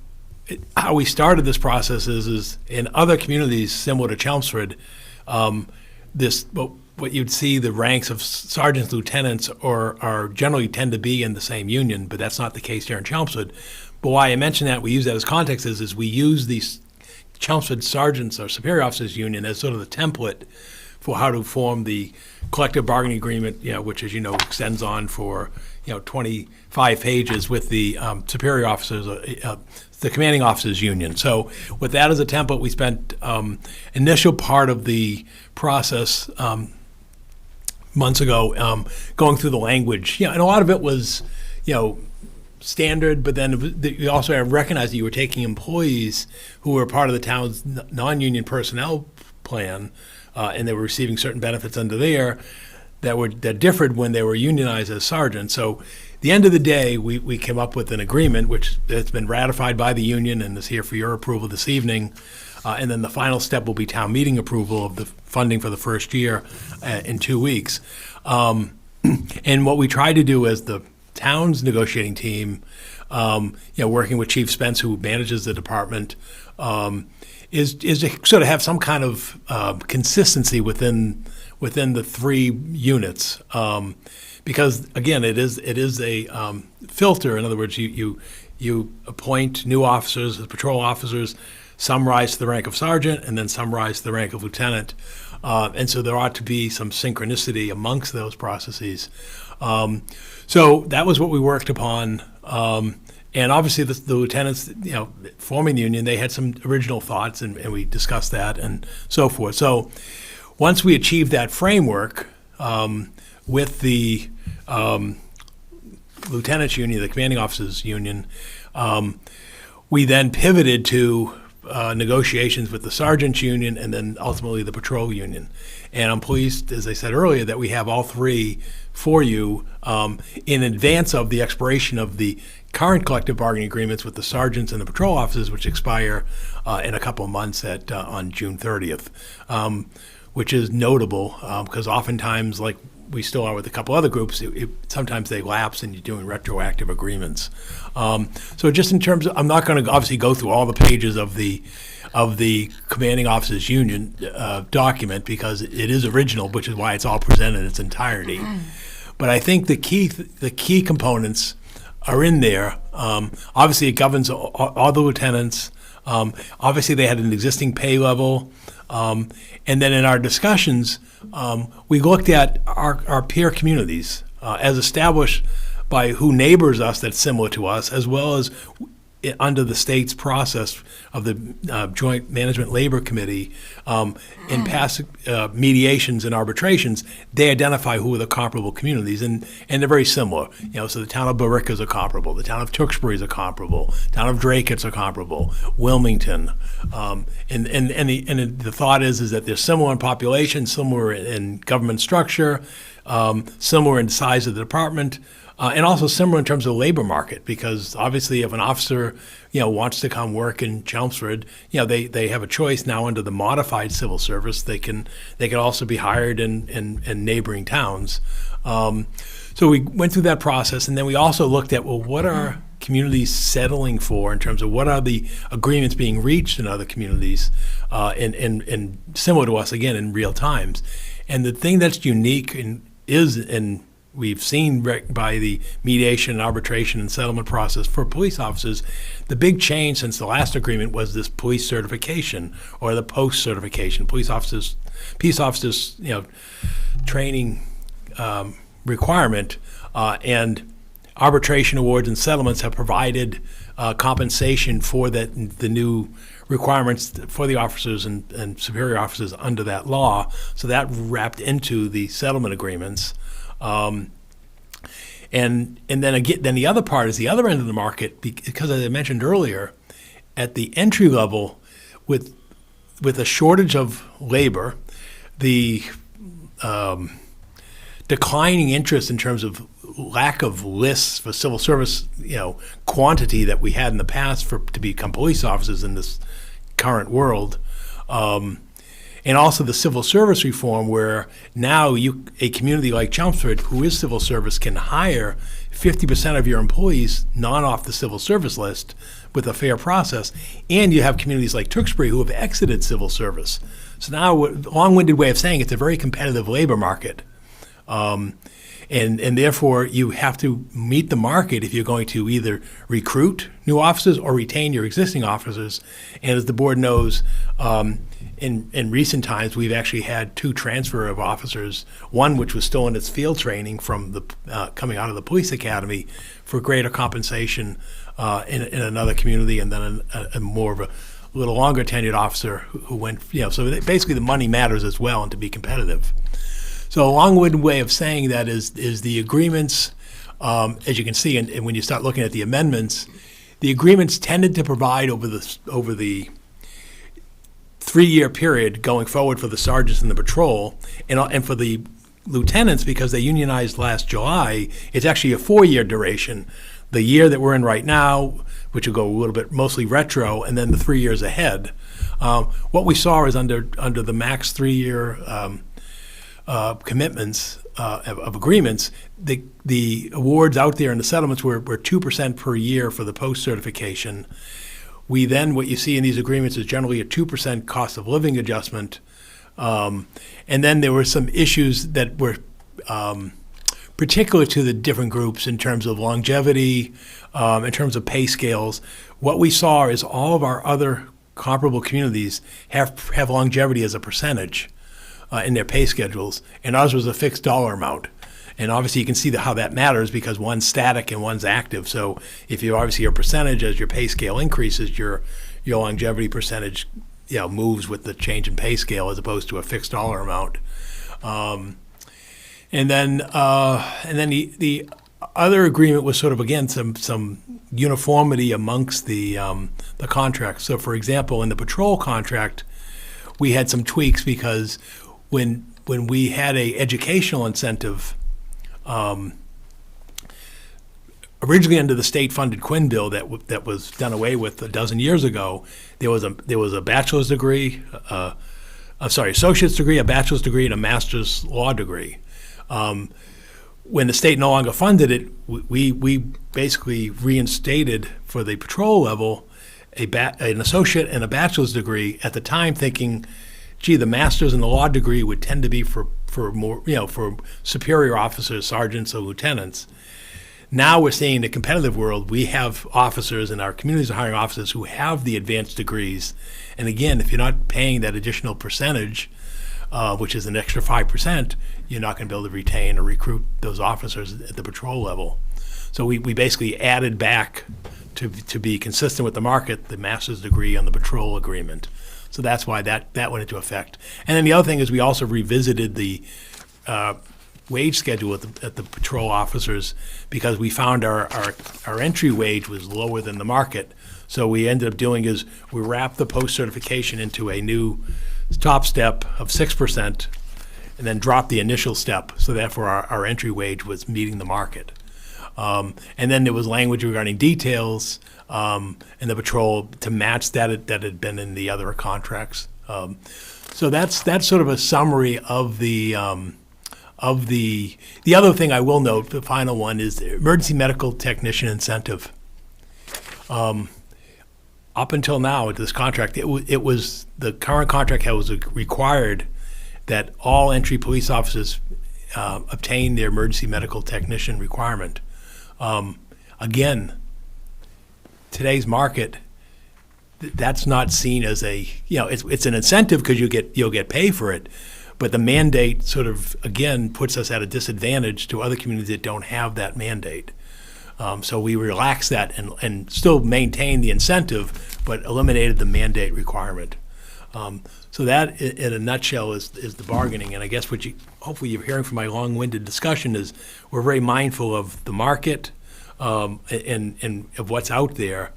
how we started this process is in other communities similar to Chelmsford, what you'd see, the ranks of sergeants, lieutenants, are generally tend to be in the same union, but that's not the case here in Chelmsford. But why I mention that, we use that as context, is we use these Chelmsford Sergeants or Superior Officers Union as sort of the template for how to form the collective bargaining agreement, which, as you know, extends on for 25 pages with the superior officers, the Commanding Officers Union. So with that as a template, we spent initial part of the process months ago going through the language. And a lot of it was, standard, but then you also recognized that you were taking employees who were part of the town's non-union personnel plan, and they were receiving certain benefits under there that differed when they were unionized as sergeants. So at the end of the day, we came up with an agreement which has been ratified by the union and is here for your approval this evening. And then the final step will be town meeting approval of the funding for the first year in 2 weeks. And what we tried to do as the town's negotiating team, working with Chief Spence, who manages the department, is to sort of have some kind of consistency within the three units, because again, it is a filter. In other words, you appoint new officers as patrol officers. Some rise to the rank of sergeant, and then some rise to the rank of lieutenant, and so there ought to be some synchronicity amongst those processes. So that was what we worked upon. And obviously, the lieutenants, forming the union, they had some original thoughts, and we discussed that and so forth. So once we achieved that framework with the lieutenants union, the commanding officers union, we then pivoted to negotiations with the sergeants union and then ultimately the patrol union. And I'm pleased, as I said earlier, that we have all three for you in advance of the expiration of the current collective bargaining agreements with the sergeants and the patrol officers, which expire in a couple of months on June 30th, which is notable because oftentimes, like we still are with a couple other groups, sometimes they lapse and you're doing retroactive agreements. So just in terms of, I'm not going to obviously go through all the pages of the commanding officers union document because it is original, which is why it's all presented in its entirety. But I think the key components are in there. Obviously, it governs all the lieutenants. Obviously, they had an existing pay level. And then in our discussions, we looked at our peer communities as established by who neighbors us that's similar to us, as well as under the state's process of the Joint Management Labor Committee, in past mediations and arbitrations, they identify who are the comparable communities, and they're very similar. So the town of Billerica are comparable, the town of Tewksbury is comparable, town of Drake's are comparable, Wilmington, and the thought is that they're similar in population, similar in government structure, similar in size of the department. And also similar in terms of the labor market, because obviously if an officer, wants to come work in Chelmsford, they have a choice now under the modified civil service. They can also be hired in neighboring towns. So we went through that process, and then we also looked at, well, what are communities settling for in terms of what are the agreements being reached in other communities, and similar to us, again, in real times. And the thing that's unique is we've seen by the mediation, arbitration, and settlement process for police officers, the big change since the last agreement was this police certification or the post certification, peace officers, training requirement, and arbitration awards and settlements have provided compensation for the new requirements for the officers and superior officers under that law. So that wrapped into the settlement agreements. And then again, the other part is the other end of the market, because as I mentioned earlier, at the entry level, with a shortage of labor, the declining interest in terms of lack of lists for civil service, quantity that we had in the past to become police officers in this current world. And also the civil service reform, where now a community like Chelmsford, who is civil service, can hire 50% of your employees not off the civil service list with a fair process. And you have communities like Tewksbury who have exited civil service. So now, long-winded way of saying it's a very competitive labor market. And therefore, you have to meet the market if you're going to either recruit new officers or retain your existing officers. And as the board knows, in recent times, we've actually had 2 transfer of officers, one which was still in its field training from the coming out of the police academy for greater compensation in another community, and then a more of a little longer tenured officer who went, so basically the money matters as well, and to be competitive. So a long-winded way of saying that is the agreements, as you can see, and when you start looking at the amendments, the agreements tended to provide over the 3-year period going forward for the sergeants and the patrol, and for the lieutenants, because they unionized last July, it's actually a 4-year duration. The year that we're in right now, which will go a little bit mostly retro, and then the 3 years ahead. What we saw is under the max 3-year commitments of agreements, the awards out there and the settlements were 2% per year for the post certification. We then, what you see in these agreements is generally a 2% cost of living adjustment. And then there were some issues that were particular to the different groups in terms of longevity, in terms of pay scales. What we saw is all of our other comparable communities have longevity as a percentage in their pay schedules, and ours was a fixed dollar amount. And obviously you can see how that matters, because one's static and one's active. So if you obviously your percentage, as your pay scale increases, your longevity percentage moves with the change in pay scale as opposed to a fixed dollar amount. And then the other agreement was sort of, again, some uniformity amongst the contracts. So for example, in the patrol contract, we had some tweaks because when we had a educational incentive, originally under the state-funded Quinn bill that was done away with a dozen years ago, there was a bachelor's degree, associate's degree, a bachelor's degree, and a master's law degree. When the state no longer funded it, we basically reinstated for the patrol level an associate and a bachelor's degree at the time, thinking, gee, the master's and the law degree would tend to be for more, for superior officers, sergeants, or lieutenants. Now we're seeing in the competitive world, we have officers and our communities are hiring officers who have the advanced degrees. And again, if you're not paying that additional percentage, which is an extra 5%, you're not going to be able to retain or recruit those officers at the patrol level. So we basically added back to be consistent with the market, the master's degree on the patrol agreement. So that's why that went into effect. And then the other thing is we also revisited the wage schedule at the patrol officers because we found our entry wage was lower than the market. So we ended up doing is we wrapped the post-certification into a new top step of 6% and then dropped the initial step. So therefore our entry wage was meeting the market. And then there was language regarding details in the patrol to match that had been in the other contracts. So that's sort of a summary of the other thing I will note. The final one is the emergency medical technician incentive. Up until now, with this contract, it was the current contract was required that all entry police officers obtain their emergency medical technician requirement. Again, today's market, that's not seen as it's an incentive because you'll get paid for it, but the mandate sort of again puts us at a disadvantage to other communities that don't have that mandate. So we relaxed that and still maintained the incentive, but eliminated the mandate requirement. So that, in a nutshell, is the bargaining. And I guess what hopefully you're hearing from my long-winded discussion is we're very mindful of the market and of what's out there,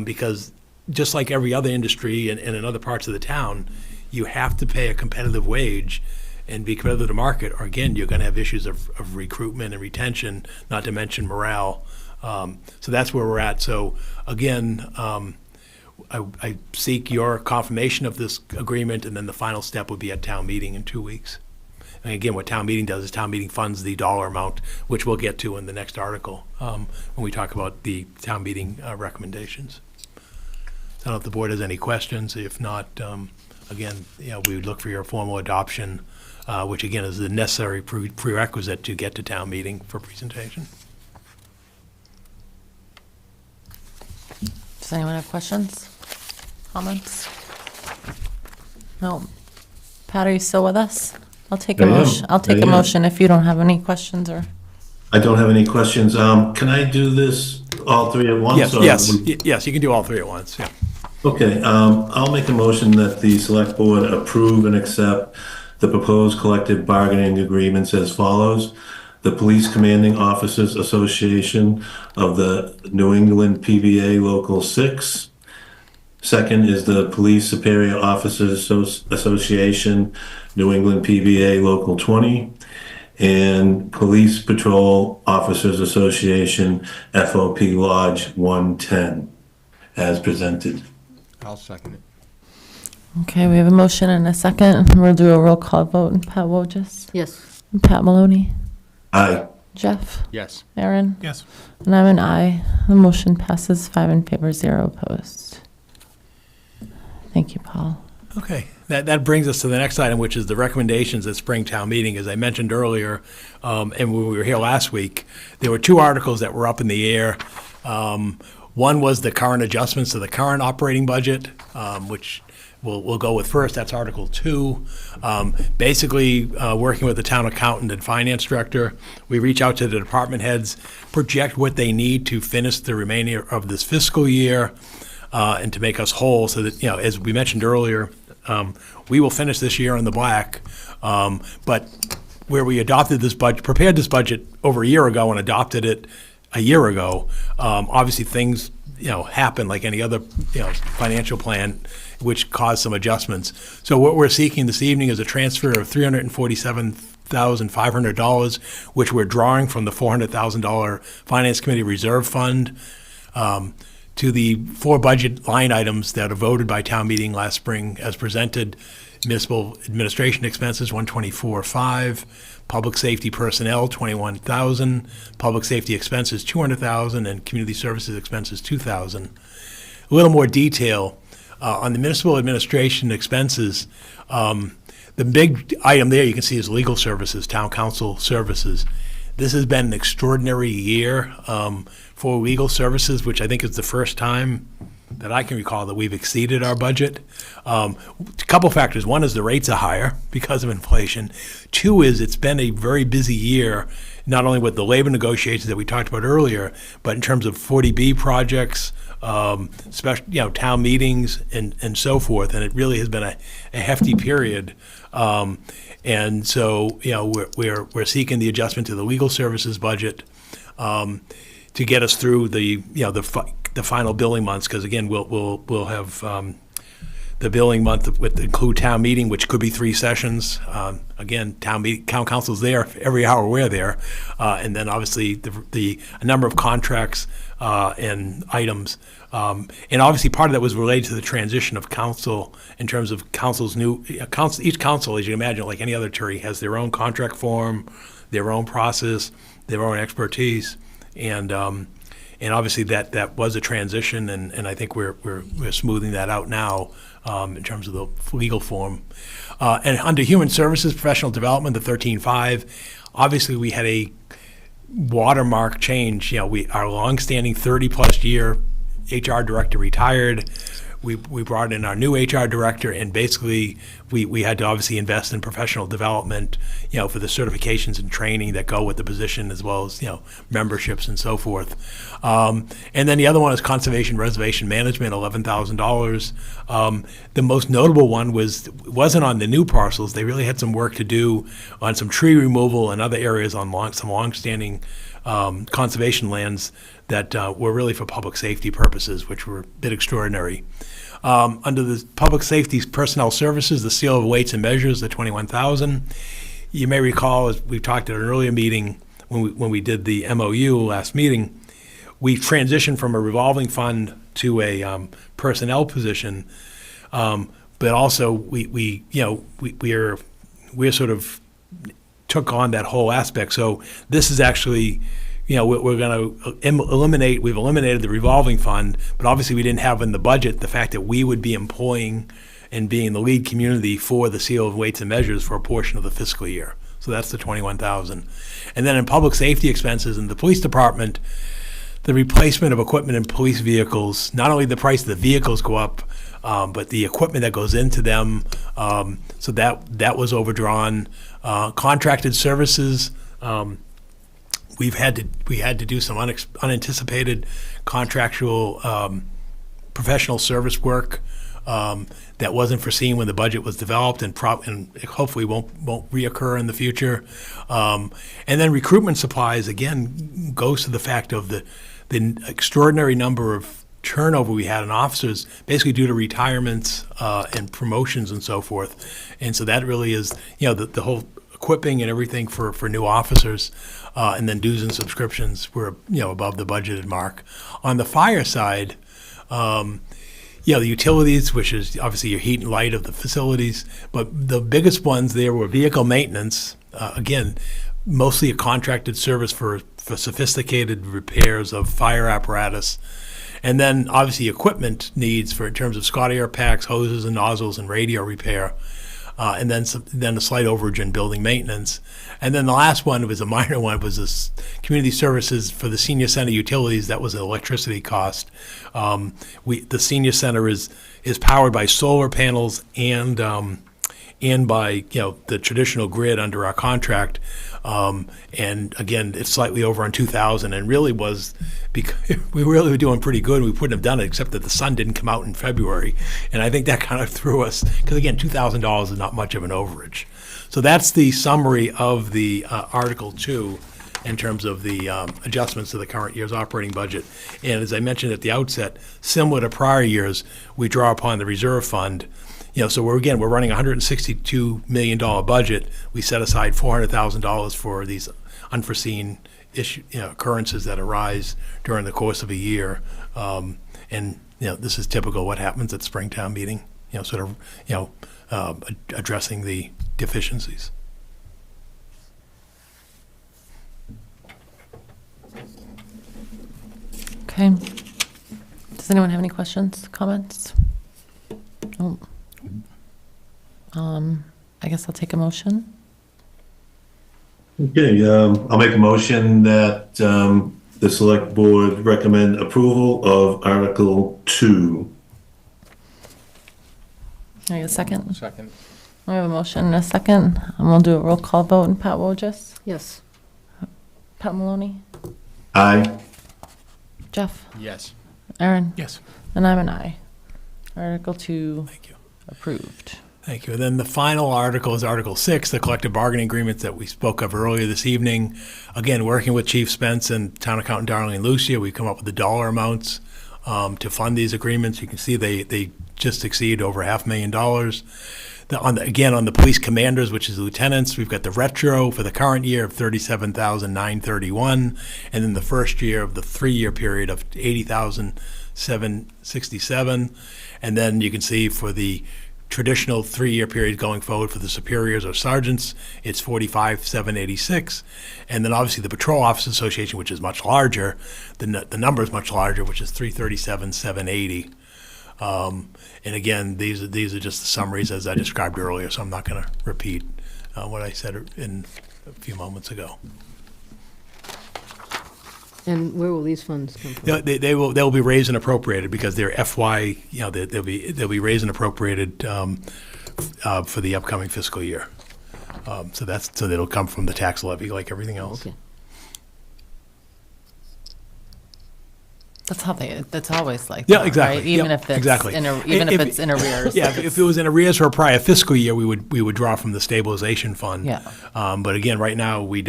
because just like every other industry and in other parts of the town, you have to pay a competitive wage and be competitive to the market, or again, you're going to have issues of recruitment and retention, not to mention morale. So that's where we're at. So again, I seek your confirmation of this agreement, and then the final step would be at town meeting in 2 weeks. And again, what town meeting does is town meeting funds the dollar amount, which we'll get to in the next article when we talk about the town meeting recommendations. I don't know if the board has any questions. If not, again, we would look for your formal adoption, which again is the necessary prerequisite to get to town meeting for presentation. Does anyone have questions, comments? No. Pat, are you still with us? I'll take a motion. I'll take a motion if you don't have any questions or. I don't have any questions. Can I do this all three at once? Yes, you can do all three at once. Yeah. Okay, I'll make a motion that the select board approve and accept the proposed collective bargaining agreements as follows. The Police Commanding Officers Association of the New England PBA Local 6. Second is the Police Superior Officers Association, New England PBA Local 20. And Police Patrol Officers Association, FOP Lodge 110, as presented. I'll second it. Okay, we have a motion and a second. We'll do a roll call vote. And Pat Wojcik? Yes. And Pat Maloney? Aye. Jeff? Yes. Aaron? Yes. And I'm an aye. The motion passes 5 in favor, 0 opposed. Thank you, Paul. Okay, that brings us to the next item, which is the recommendations at spring town meeting. As I mentioned earlier, and when we were here last week, there were 2 articles that were up in the air. One was the current adjustments to the current operating budget, which we'll go with first. That's Article 2. Basically, working with the town accountant and finance director, we reach out to the department heads, project what they need to finish the remainder of this fiscal year, and to make us whole so that, as we mentioned earlier, we will finish this year in the black. But where we adopted this budget, prepared this budget over a year ago and adopted it a year ago, obviously things, happen like any other, financial plan, which caused some adjustments. So what we're seeking this evening is a transfer of $347,500, which we're drawing from the $400,000 Finance Committee Reserve Fund, to the 4 budget line items that are voted by town meeting last spring as presented. Municipal administration expenses, 124.5. Public safety personnel, 21,000. Public safety expenses, 200,000, and community services expenses, 2,000. A little more detail on the municipal administration expenses. The big item there you can see is legal services, town council services. This has been an extraordinary year for legal services, which I think is the first time that I can recall that we've exceeded our budget. A couple factors. One is the rates are higher because of inflation. 2 is it's been a very busy year, not only with the labor negotiations that we talked about earlier, but in terms of 40B projects, special, town meetings and so forth. And it really has been a hefty period. And so, we're seeking the adjustment to the legal services budget to get us through the final billing months. Because again, we'll have the billing month with include town meeting, which could be 3 sessions. Again, town council's there every hour we're there, and then obviously a number of contracts and items. And obviously part of that was related to the transition of council in terms of council's new council. Each council, as you can imagine, like any other attorney, has their own contract form, their own process, their own expertise, and obviously that was a transition, and I think we're smoothing that out now in terms of the legal form. And under human services, professional development, the 13.5, obviously we had a watermark change. Our longstanding 30-plus year HR director retired. We brought in our new HR director, and basically we had to obviously invest in professional development, for the certifications and training that go with the position, as well as memberships and so forth. And then the other one is conservation reservation management, $11,000. The most notable one wasn't on the new parcels. They really had some work to do on some tree removal and other areas on some longstanding conservation lands that were really for public safety purposes, which were a bit extraordinary. Under the public safety personnel services, the seal of weights and measures, the 21,000. You may recall, as we've talked at an earlier meeting when we did the MOU last meeting, we transitioned from a revolving fund to a personnel position, but also we're sort of took on that whole aspect. So this is actually, we're going to we've eliminated the revolving fund, but obviously we didn't have in the budget the fact that we would be employing and being the lead community for the seal of weights and measures for a portion of the fiscal year. So that's the 21,000. And then in public safety expenses in the police department, the replacement of equipment in police vehicles, not only the price of the vehicles go up, but the equipment that goes into them, so that was overdrawn. Contracted services, we had to do some unanticipated contractual professional service work that wasn't foreseen when the budget was developed, and hopefully won't reoccur in the future. And then recruitment supplies again goes to the fact of the extraordinary number of turnover we had in officers, basically due to retirements and promotions and so forth. And so that really is, the whole equipping and everything for new officers, and then dues and subscriptions were, above the budgeted mark. On the fire side, the utilities, which is obviously your heat and light of the facilities, but the biggest ones there were vehicle maintenance, again, mostly a contracted service for sophisticated repairs of fire apparatus. And then obviously equipment needs in terms of Scott air packs, hoses and nozzles, and radio repair. And then a slight overage in building maintenance. And then the last one was a minor one, was this community services for the senior center utilities. That was an electricity cost. The senior center is powered by solar panels and by the traditional grid under our contract. And again, it's slightly over on 2,000, and really was because we really were doing pretty good. We wouldn't have done it except that the sun didn't come out in February, and I think that kind of threw us, because again, $2,000 is not much of an overage. So that's the summary of the Article 2 in terms of the adjustments to the current year's operating budget. And as I mentioned at the outset, similar to prior years, we draw upon the reserve fund. So we're running a $162 million budget. We set aside $400,000 for these unforeseen occurrences that arise during the course of a year. And, this is typical what happens at Springtown meeting, sort of, addressing the deficiencies. Okay. Does anyone have any questions, comments? Oh. I guess I'll take a motion. Okay, I'll make a motion that the select board recommend approval of Article 2. I get a second. Second. We have a motion and a second, and we'll do a roll call vote. And Pat Wojcik, Yes. Pat Maloney, Aye. Jeff, Yes. Aaron, Yes, and I'm an aye. Article 2 Thank you. approved. Thank you. And then the final article is Article 6, the collective bargaining agreements that we spoke of earlier this evening. Again, working with Chief Spence and Town Accountant Darlene Lucia, we come up with the dollar amounts to fund these agreements. You can see they just exceed over $500,000. Again, on the police commanders, which is lieutenants, we've got the retro for the current year of $37,931, and then the first year of the 3-year period of $80,767. And then you can see for the traditional 3-year period going forward for the superiors or sergeants, it's $45,786. And then obviously the Patrol Officers Association, which is much larger, the number is much larger, which is $337,780. And again, these are just the summaries as I described earlier, so I'm not going to repeat what I said in a few moments ago. And where will these funds come from? They'll be raised and appropriated because they're FY. They'll be raised and appropriated for the upcoming fiscal year. So they'll come from the tax levy like everything else. Okay. That's always like Yeah, that, exactly. right? Even Yep, if it's exactly. if it's in arrears. Yeah, if it was in arrears for a prior fiscal year, we would draw from the stabilization fund. Yeah. But again, right now we're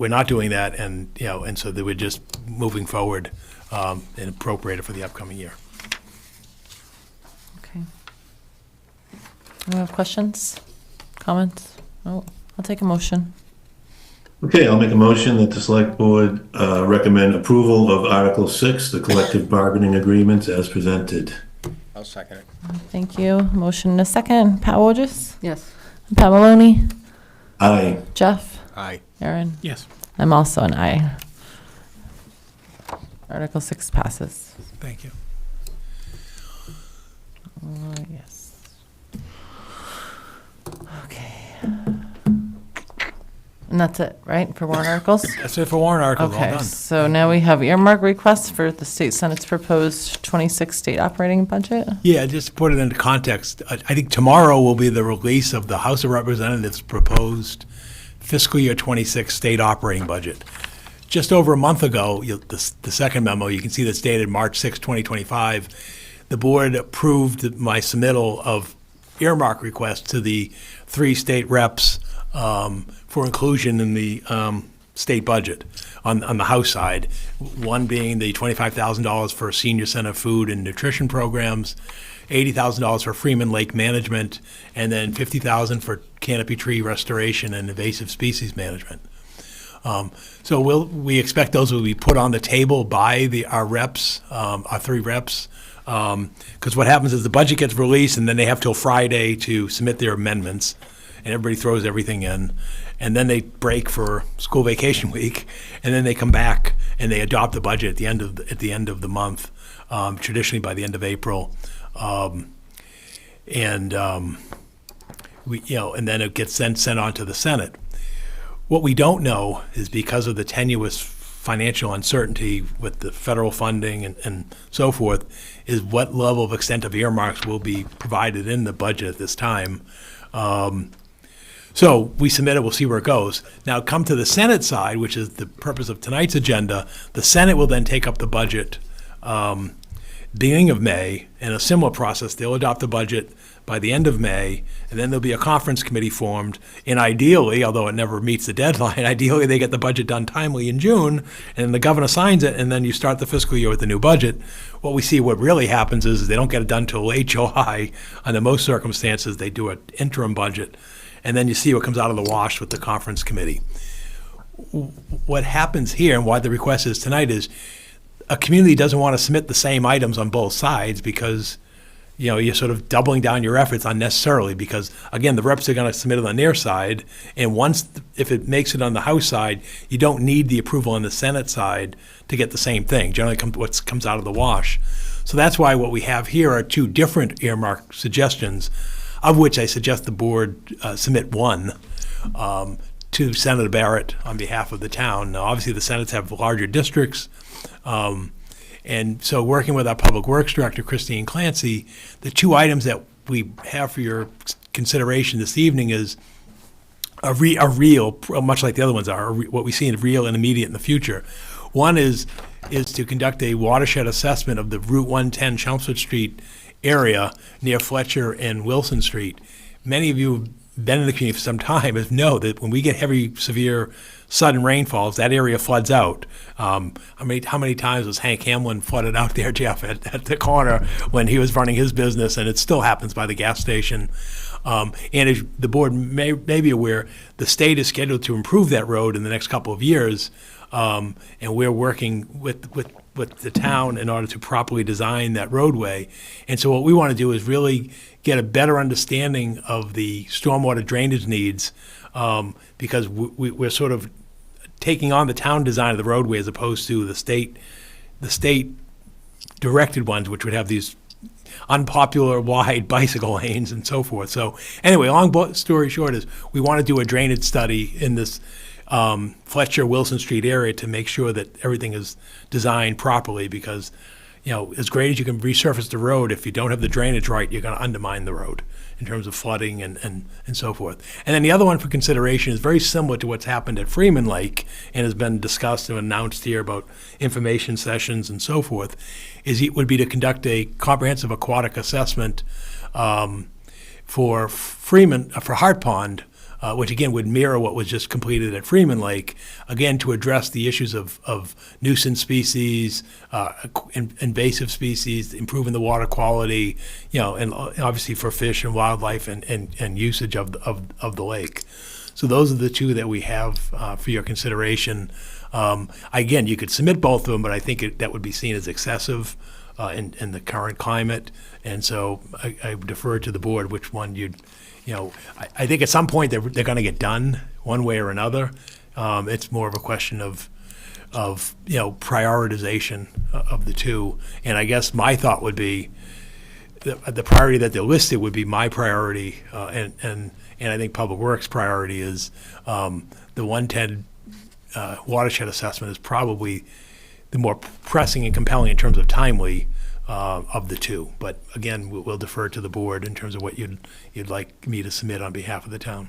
not doing that, and so they were just moving forward and appropriated for the upcoming year. Okay. Anyone have questions, comments? Oh, I'll take a motion. Okay, I'll make a motion that the select board recommend approval of Article 6, the collective bargaining agreements as presented. I'll second it. Thank you. Motion and a second. Pat Wojcik, Yes. Pat Maloney, Aye. Jeff, Aye. Aaron. yes, I'm also an aye. Article 6 passes. Thank you. Yes. Okay. And that's it, right, for warrant articles? That's it for warrant articles, all Okay, done. so now we have earmark requests for the state senate's proposed 26 state operating budget. Yeah, just to put it into context, I think tomorrow will be the release of the House of Representatives' proposed fiscal year 26 state operating budget. Just over a month ago, the second memo, you can see that's dated March 6, 2025, the board approved my submittal of earmark requests to the 3 state reps for inclusion in the state budget on the House side. One being the $25,000 for senior center food and nutrition programs, $80,000 for Freeman Lake management, and then $50,000 for canopy tree restoration and invasive species management. So we expect those will be put on the table by our reps, our 3 reps, because what happens is the budget gets released and then they have till Friday to submit their amendments, and everybody throws everything in, and then they break for school vacation week, and then they come back and they adopt the budget at the end of the month, traditionally by the end of April, and then it gets sent on to the Senate. What we don't know is, because of the tenuous financial uncertainty with the federal funding and so forth, is what level of extent of earmarks will be provided in the budget at this time. So we submit it, we'll see where it goes. Now come to the Senate side, which is the purpose of tonight's agenda. The Senate will then take up the budget beginning of May, in a similar process. They'll adopt the budget by the end of May, and then there'll be a conference committee formed. And ideally, although it never meets the deadline, ideally they get the budget done timely in June, and the governor signs it, and then you start the fiscal year with the new budget. What we see, what really happens is they don't get it done till late July. Under most circumstances, they do an interim budget, and then you see what comes out of the wash with the conference committee. What happens here, and why the request is tonight, is a community doesn't want to submit the same items on both sides because, you're sort of doubling down your efforts unnecessarily because, again, the reps are going to submit it on their side. And if it makes it on the House side, you don't need the approval on the Senate side to get the same thing. Generally, what comes out of the wash. So that's why what we have here are two different earmark suggestions, of which I suggest the board submit one to Senator Barrett on behalf of the town. Now, obviously, the Senates have larger districts. And so working with our Public Works Director, Christine Clancy, the two items that we have for your consideration this evening is a real, much like the other ones are, what we see in real and immediate in the future. One is to conduct a watershed assessment of the Route 110 Chelmsford Street area near Fletcher and Wilson Street. Many of you have been in the community for some time know that when we get heavy, severe, sudden rainfalls, that area floods out. How many times was Hank Hamlin flooded out there, Jeff, at the corner when he was running his business, and it still happens by the gas station. And as the board may be aware, the state is scheduled to improve that road in the next couple of years, and we're working with the town in order to properly design that roadway. And so what we want to do is really get a better understanding of the stormwater drainage needs, because we're sort of taking on the town design of the roadway as opposed to the state directed ones, which would have these unpopular wide bicycle lanes and so forth. So anyway, long story short is we want to do a drainage study in this Fletcher Wilson Street area to make sure that everything is designed properly, because as great as you can resurface the road, if you don't have the drainage right, you're going to undermine the road in terms of flooding and so forth. And then the other one for consideration is very similar to what's happened at Freeman Lake and has been discussed and announced here about information sessions and so forth, would be to conduct a comprehensive aquatic assessment for Hart Pond, which again would mirror what was just completed at Freeman Lake, again to address the issues of nuisance species, invasive species, improving the water quality, and obviously for fish and wildlife and usage of the lake. So those are the two that we have for your consideration. Again, you could submit both of them, but I think that would be seen as excessive in the current climate, and so I defer to the board which one you'd. I think at some point they're going to get done one way or another. It's more of a question of prioritization of the two. And I guess my thought would be the priority that they're listed would be my priority, and I think Public Works priority is the 110 watershed assessment is probably the more pressing and compelling in terms of timely of the two. But again, we'll defer to the board in terms of what you'd like me to submit on behalf of the town.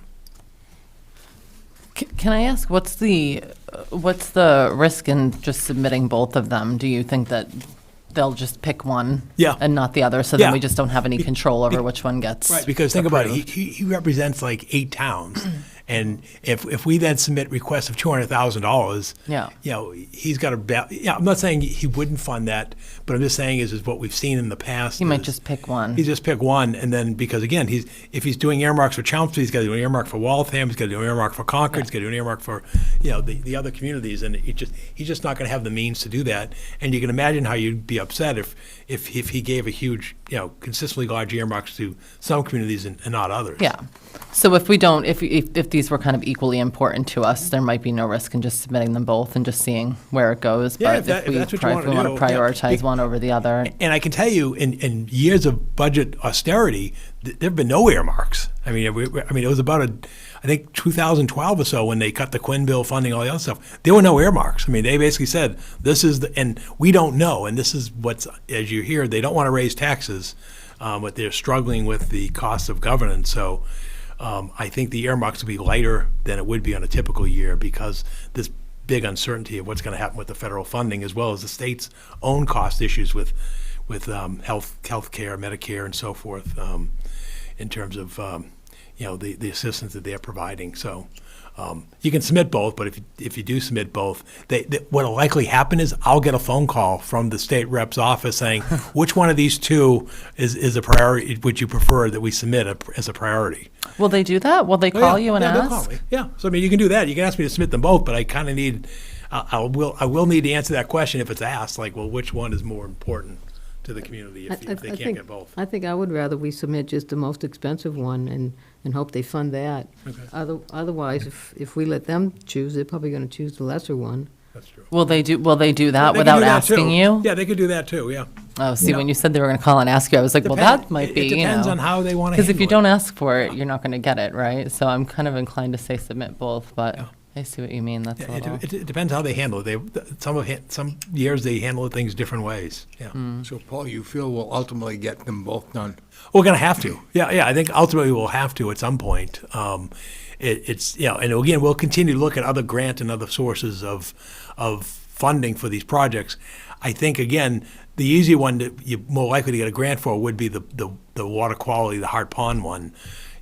Can I ask, what's the risk in just submitting both of them? Do you think that they'll just pick one and not the other, so then we just don't have any control over which one gets right? Because think about it, approved? he represents like 8 towns, and if we then submit requests of $200,000, he's got to. I'm not saying he wouldn't fund that, but I'm just saying is what we've seen in the past. He might just pick one. He just pick one, and then because again, if he's doing earmarks for Chelmsford, he's got to do an earmark for Waltham, he's got to do an earmark for Concord, he's got to do an earmark for the other communities, and he's just not going to have the means to do that. And you can imagine how you'd be upset if he gave a huge, consistently large earmarks to some communities and not others. Yeah. So if we don't, if these were kind of equally important to us, there might be no risk in just submitting them both and just seeing where it goes. Yeah, But if we want to do, prioritize one over the other. And I can tell you, in years of budget austerity, there have been no earmarks. I mean, it was about I think 2012 or so when they cut the Quinn bill funding, all the other stuff. There were no earmarks. I mean, they basically said, this is and we don't know. And this is what's, as you hear, they don't want to raise taxes, but they're struggling with the cost of governance. So I think the earmarks will be lighter than it would be on a typical year because this big uncertainty of what's going to happen with the federal funding, as well as the state's own cost issues with health care, Medicare, and so forth, in terms of the assistance that they're providing. So you can submit both, but if you do submit both, what will likely happen is I'll get a phone call from the state rep's office saying, which one of these two is a priority, would you prefer that we submit as a priority? Will they do that? Will they call you and they'll ask? call me. Yeah. So I mean, you can do that. You can ask me to submit them both, but I kind of need I will need to answer that question if it's asked, like, well, which one is more important to the community if they can't get both? I think I would rather we submit just the most expensive one and hope they fund that. Okay. Otherwise, if we let them choose, they're probably going to choose the lesser one. That's true. Will they do that They could without do that, too. asking you? Yeah, they could do that too, yeah. Oh, see, when you said they were going to call and ask you, I was like, well, that might be, It depends on how they want to handle it. Because if you don't ask for it, you're not going to get it, right? So I'm kind of inclined to say submit both, but Yeah. I see what you mean. That's a Yeah, little. it depends how they handle it. Some years they handle things different ways, yeah. So Paul, you feel we'll ultimately get them both done? We're going to have to. Yeah, I think ultimately we'll have to at some point. It's, and again, we'll continue to look at other grant and other sources of funding for these projects. I think, again, the easy one that you're more likely to get a grant for would be the water quality, the Hart Pond one.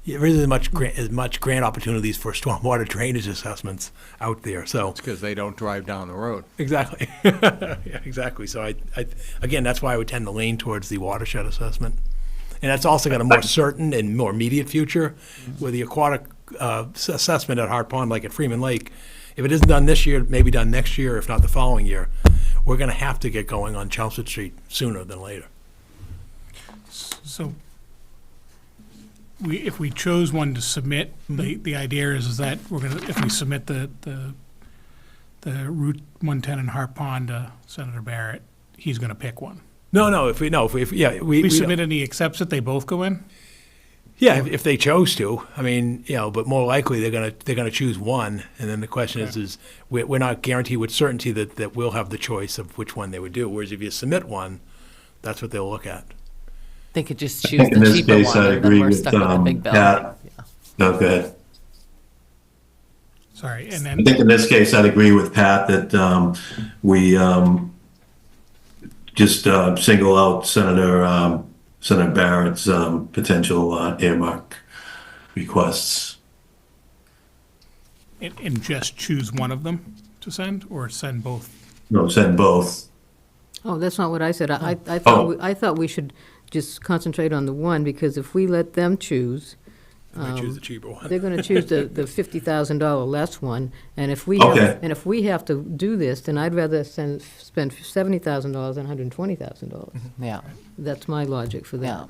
There isn't as much grant opportunities for stormwater drainage assessments out there, so. It's because they don't drive down the road. Exactly. Yeah, exactly. So again, that's why I would tend to lean towards the watershed assessment. And that's also got a more certain and more immediate future with the aquatic assessment at Hart Pond, like at Freeman Lake. If it isn't done this year, maybe done next year, if not the following year. We're going to have to get going on Chelmsford Street sooner than later. So if we chose one to submit, the idea is that if we submit the Route 110 and Hart Pond to Senator Barrett, he's gonna pick one. If we submit and he accepts it, they both go in? Yeah, if they chose to, I mean, but more likely they're gonna choose one, and then the question is we're not guaranteed with certainty that we'll have the choice of which one they would do. Whereas if you submit one, that's what they'll look at. They could just I choose think in the this cheaper case, one, I and then agree we're with stuck with the big bill. Pat. No, go ahead. Sorry, and I then, think in this case, I'd agree with Pat that we just single out Senator Barrett's potential earmark requests. and just choose one of them to send, or send both? No, send both. Oh, that's not what I said. I Oh. thought we should just concentrate on the one, because if we let them choose, They choose the cheaper one. they're gonna choose the $50,000 less one, and if we Okay. have to do this, then I'd rather spend $70,000 than $120,000. Yeah, That's my logic for yeah.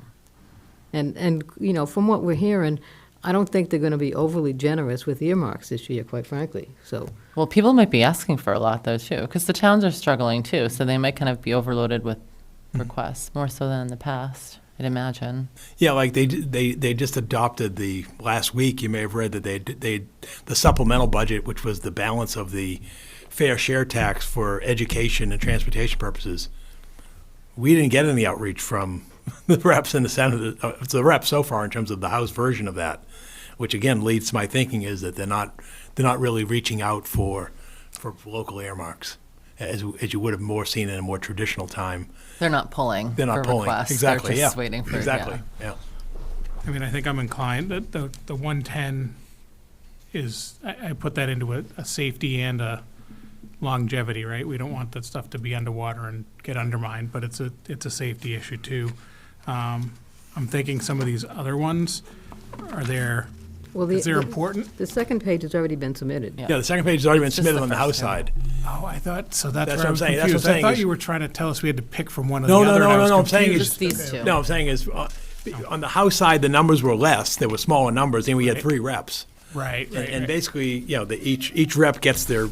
that. And, from what we're hearing, I don't think they're gonna be overly generous with earmarks this year, quite frankly, so. Well, people might be asking for a lot though too, because the towns are struggling too, so they might kind of be overloaded with requests, more so than in the past, I'd imagine. Yeah, like they just adopted last week, you may have read that the supplemental budget, which was the balance of the fair share tax for education and transportation purposes. We didn't get any outreach from the reps in the Senate, the reps so far in terms of the House version of that, which again leads to my thinking is that they're not really reaching out for local earmarks as you would have more seen in a more traditional time. They're not pulling They're not for pulling. requests. Exactly, They're just yeah. waiting for, Exactly, yeah. yeah. I mean, I think I'm inclined, that the 110 is, I put that into a safety and a longevity, right? We don't want that stuff to be underwater and get undermined, but it's a safety issue too. I'm thinking some of these other ones, is they're important? The second page has already been submitted. Yeah. Yeah, the second page has already been It's just submitted the on the first House two. side. Oh, I thought, so that's That's where I what I'm was saying. That's what I'm confused. I saying thought is- you were trying to tell us we had to pick from one or the No, other. no, and I no, was no, I'm saying confused. is, Just these two. no, I'm saying is, on the House side, the numbers were less, there were smaller numbers, and we had Right. 3 reps. Right, right, And right. basically, each rep gets their,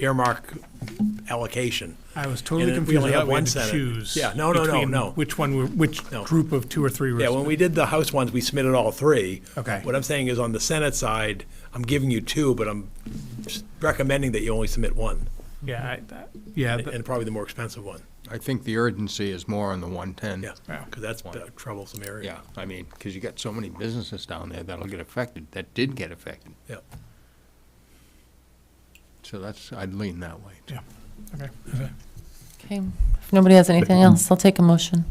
earmark allocation. I was totally and then we confused. only I have thought we one had to Senate. choose. Yeah, no, no. Which No. group of 2 or 3 were Yeah, when we did the House ones, we submitted all 3. Okay. What I'm saying is, on the Senate side, I'm giving you 2, but I'm just recommending that you only submit 1, and probably the more expensive one. I think the urgency is more on the 110. Yeah, Yeah. because that's a troublesome area. Yeah, I mean, because you got so many businesses down there that'll get affected, that did get affected. Yeah. So I'd lean that way. Yeah. Okay. Okay, if nobody has anything else, I'll take a motion.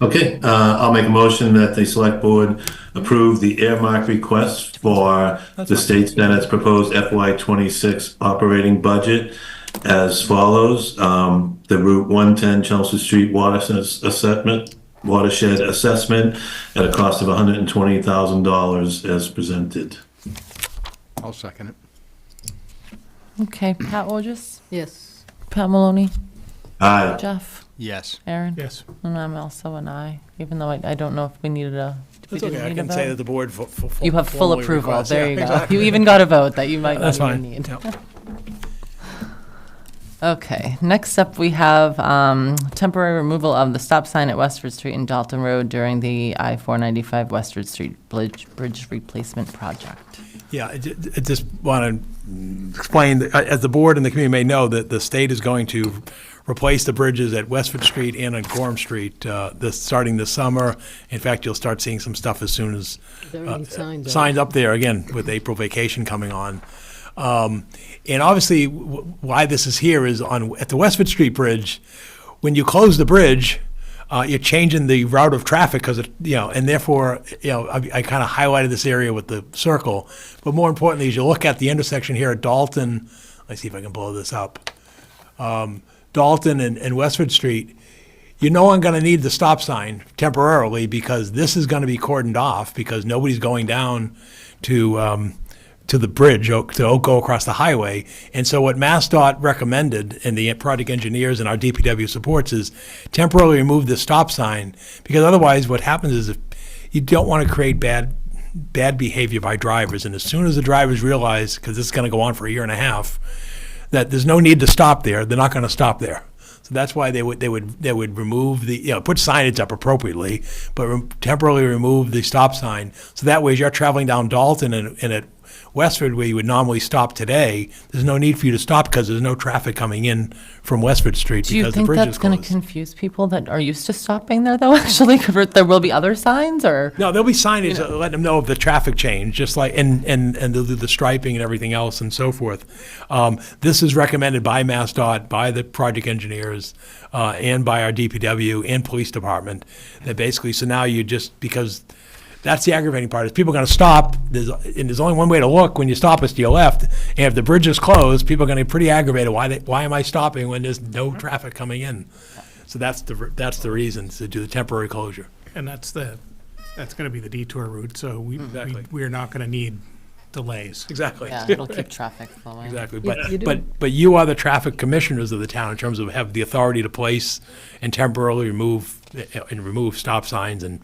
Okay, I'll make a motion that the select board approve the earmark request for the state senate's proposed FY26 operating budget as follows. The Route 110 Chelmsford Street watershed assessment at a cost of $120,000 as presented. I'll second it. Okay, Pat Wojcik, Yes. Pat Maloney, Aye. Jeff, Yes. Aaron? Yes. And I'm also an aye, even though I don't know if we needed a, if we That's okay, didn't I need a can say that vote. the board You have full formally approval, requests- there yeah, you go. exactly. You even got a vote that you might That's not even fine. need. Yep. Okay, next up, we have temporary removal of the stop sign at Westford Street and Dalton Road during the I-495 Westford Street Bridge Replacement Project. Yeah, I just want to explain, as the board and the community may know, that the state is going to replace the bridges at Westford Street and on Gorham Street starting this summer. In fact, you'll start seeing some stuff as soon as There are any signs up? signs up there, again, with April vacation coming on. And obviously, why this is here is at the Westford Street Bridge, when you close the bridge, you're changing the route of traffic because and therefore, I kind of highlighted this area with the circle. But more importantly, as you look at the intersection here at Dalton, let's see if I can blow this up. Dalton and Westford Street, you're no longer going to need the stop sign temporarily because this is going to be cordoned off because nobody's going down to the bridge to go across the highway. And so what MassDOT recommended, and the project engineers and our DPW supports, is temporarily remove the stop sign, because otherwise what happens is if you don't want to create bad behavior by drivers. And as soon as the drivers realize, because this is going to go on for a year and a half, that there's no need to stop there, they're not going to stop there. So that's why they would remove the, put signage up appropriately, but temporarily remove the stop sign. So that way, as you're traveling down Dalton and at Westford, where you would normally stop today, there's no need for you to stop because there's no traffic coming in from Westford Street Do you because the think bridge that's is going to closed. confuse people that are used to stopping there, though, actually? 'Cause there will be other signs, or? No, there'll be signage that let them know of the traffic change, just like, and they'll do the striping and everything else and so forth. This is recommended by MassDOT, by the project engineers, and by our DPW and police department. That basically, so now you just, because that's the aggravating part, is people are going to stop, and there's only one way to look when you stop is to your left, and if the bridge is closed, people are going to be pretty aggravated, why am I stopping when there's no traffic coming in? So that's the reason to do the temporary closure. And that's going to be the detour route, so Exactly. we're not going to need delays. Exactly. Yeah, it'll keep traffic flowing. Exactly, Yeah, you do. but you are the traffic commissioners of the town in terms of have the authority to place and temporarily remove stop signs and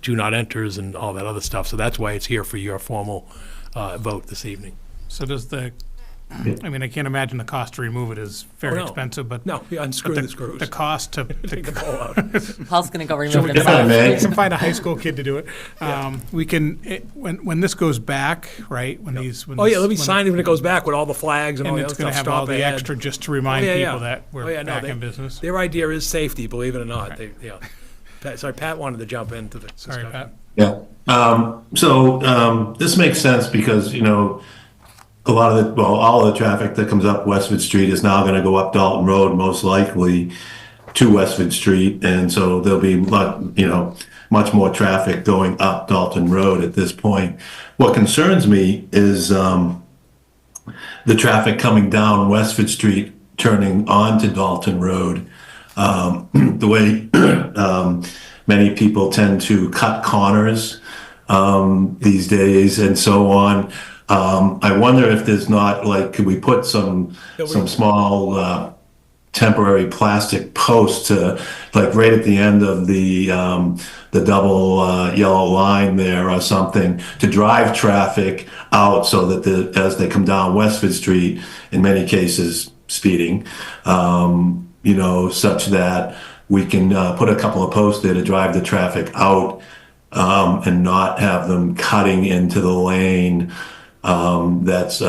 do not enters and all that other stuff. So that's why it's here for your formal vote this evening. So does I mean, I can't imagine the cost to remove it is very Oh, no. expensive, but No, you unscrew but the screws. the cost to Take the bowl out. Paul's going to go remove it If I himself. may, we can find a high school kid to do it. We can, when this goes back, right, when Oh, yeah, there'll be signage when it goes back with all the flags and all and the it's other going to stuff. have all Stop the ahead. extra just to remind Oh, yeah, yeah. people that Oh, we're yeah, no, back they- in business. Their idea is safety, believe it or not. Okay. Pat wanted to jump into the Sorry, discussion. Pat. Yeah. This makes sense because, all of the traffic that comes up Westford Street is now going to go up Dalton Road, most likely to Westford Street. And so there'll be, much more traffic going up Dalton Road at this point. What concerns me is the traffic coming down Westford Street, turning onto Dalton Road. The way many people tend to cut corners these days and so on. I wonder if there's not, could we put some small temporary plastic posts to, right at the end of the double yellow line there or something, to drive traffic out so that as they come down Westford Street, in many cases speeding, such that we can put a couple of posts there to drive the traffic out and not have them cutting into the lane that's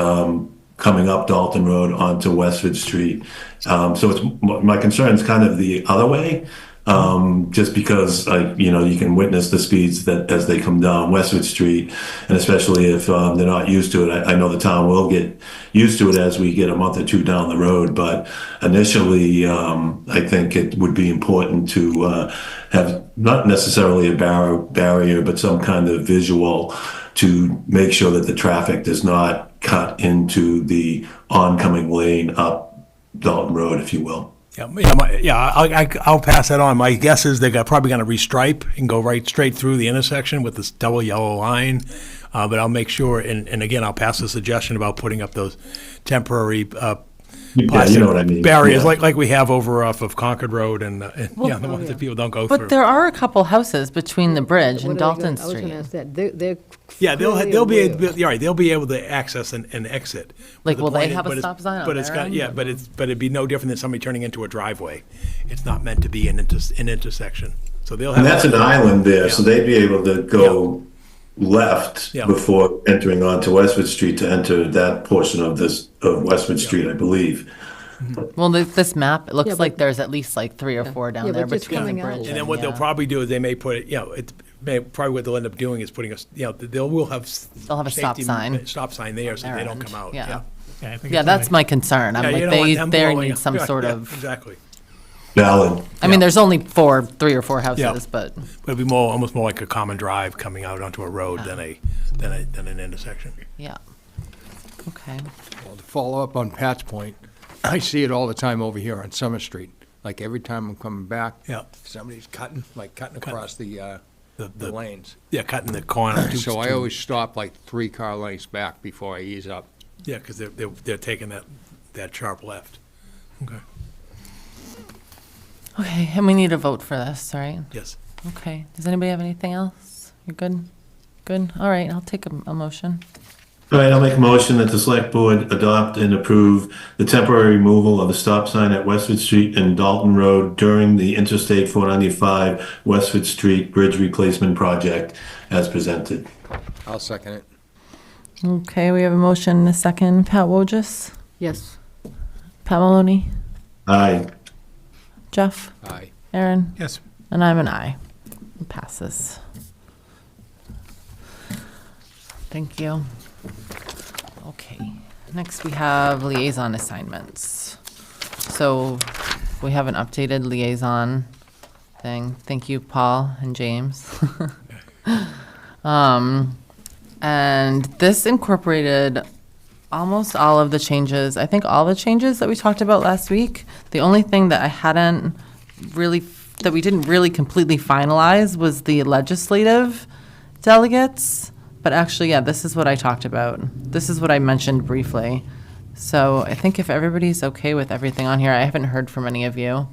coming up Dalton Road onto Westford Street. So my concern is kind of the other way, just because you can witness the speeds that as they come down Westford Street, and especially if they're not used to it. I know the town will get used to it as we get a month or two down the road, but initially I think it would be important to have not necessarily a barrier, but some kind of visual to make sure that the traffic does not cut into the oncoming lane up Dalton Road, if you will. I'll pass that on. My guess is they're probably going to restripe and go right straight through the intersection with this double yellow line. But I'll make sure, and again, I'll pass the suggestion about putting up those temporary Yeah, you know what I mean. barriers, Yeah. like we have over off of Concord Road and Well, the ones that people don't go But through. there are a couple houses between the bridge and What are they Dalton gonna- I was Street. gonna ask that. They're Yeah, they'll clearly be, aware. you're right, they'll be able to access and exit. Like, But the will they point is- have a but it's- stop sign on But it's their got, end? yeah, but it'd be no different than somebody turning into a driveway. It's not meant to be an intersection. So they'll have. And that's an island there, so Yeah. they'd be able to go left Yeah. before entering onto Westwood Street to enter that portion of Westwood Street, I believe. Well, this map, it looks Yeah, like but- there's at least like 3 or 4 down Yeah, there but just between the coming out. bridge. And then what they'll yeah. probably do is they may put it, probably what they'll end up doing is putting will have. They'll have a stop safety sign. Stop sign there so Their they don't end, come out, yeah. yeah. Yeah, I think Yeah, it's that's only- my concern. I'm Yeah, you like, don't want them they blowing need up. some Yeah, sort yeah, of, Exactly. Valid. I mean, there's only 3 or 4 houses, Yeah. but, But it'd be almost more like a common drive coming out onto a road than an intersection. yeah. Okay. Well, to follow up on Pat's point, I see it all the time over here on Summer Street. Like every time I'm coming back, Yeah. somebody's cutting across the The lanes. Yeah, cutting the corner. So I always stop like 3 car lengths back before I ease up. Yeah, because they're taking that sharp left. Okay, Okay, and we need a vote for this, right? yes. Okay. Does anybody have anything else? You're good? Good? All right, I'll take a motion. All right, I'll make a motion that the select board adopt and approve the temporary removal of the stop sign at Westwood Street and Dalton Road during the Interstate 495 Westwood Street Bridge Replacement Project as presented. I'll second it. Okay, we have a motion and a second. Pat Wojcik? Yes. Pat Maloney? Aye. Jeff? Aye. Aaron? Yes. And I'm an aye. It passes. Thank you. Okay, next we have liaison assignments. So we have an updated liaison thing. Thank you, Paul and James. And this incorporated almost all of the changes, I think all the changes that we talked about last week. The only thing that we didn't really completely finalize was the legislative delegates. But actually, yeah, this is what I talked about. This is what I mentioned briefly. So I think if everybody's okay with everything on here, I haven't heard from any of you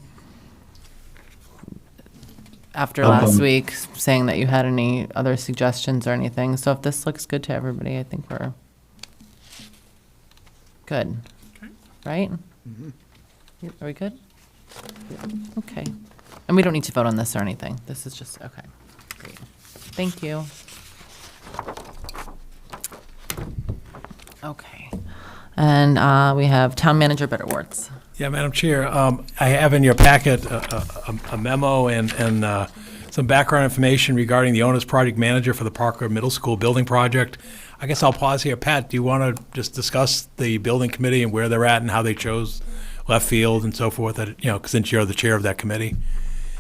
after last week saying that you had any other suggestions or anything. So if this looks good to everybody, I think we're good. Right? Are we good? Okay. And we don't need to vote on this or anything. This is just, okay. Great. Thank you. Okay. And we have town manager bid awards. Yeah, Madam Chair, I have in your packet a memo and some background information regarding the owner's project manager for the Parker Middle School building project. I guess I'll pause here. Pat, do you want to just discuss the building committee and where they're at and how they chose left field and so forth, since you're the chair of that committee?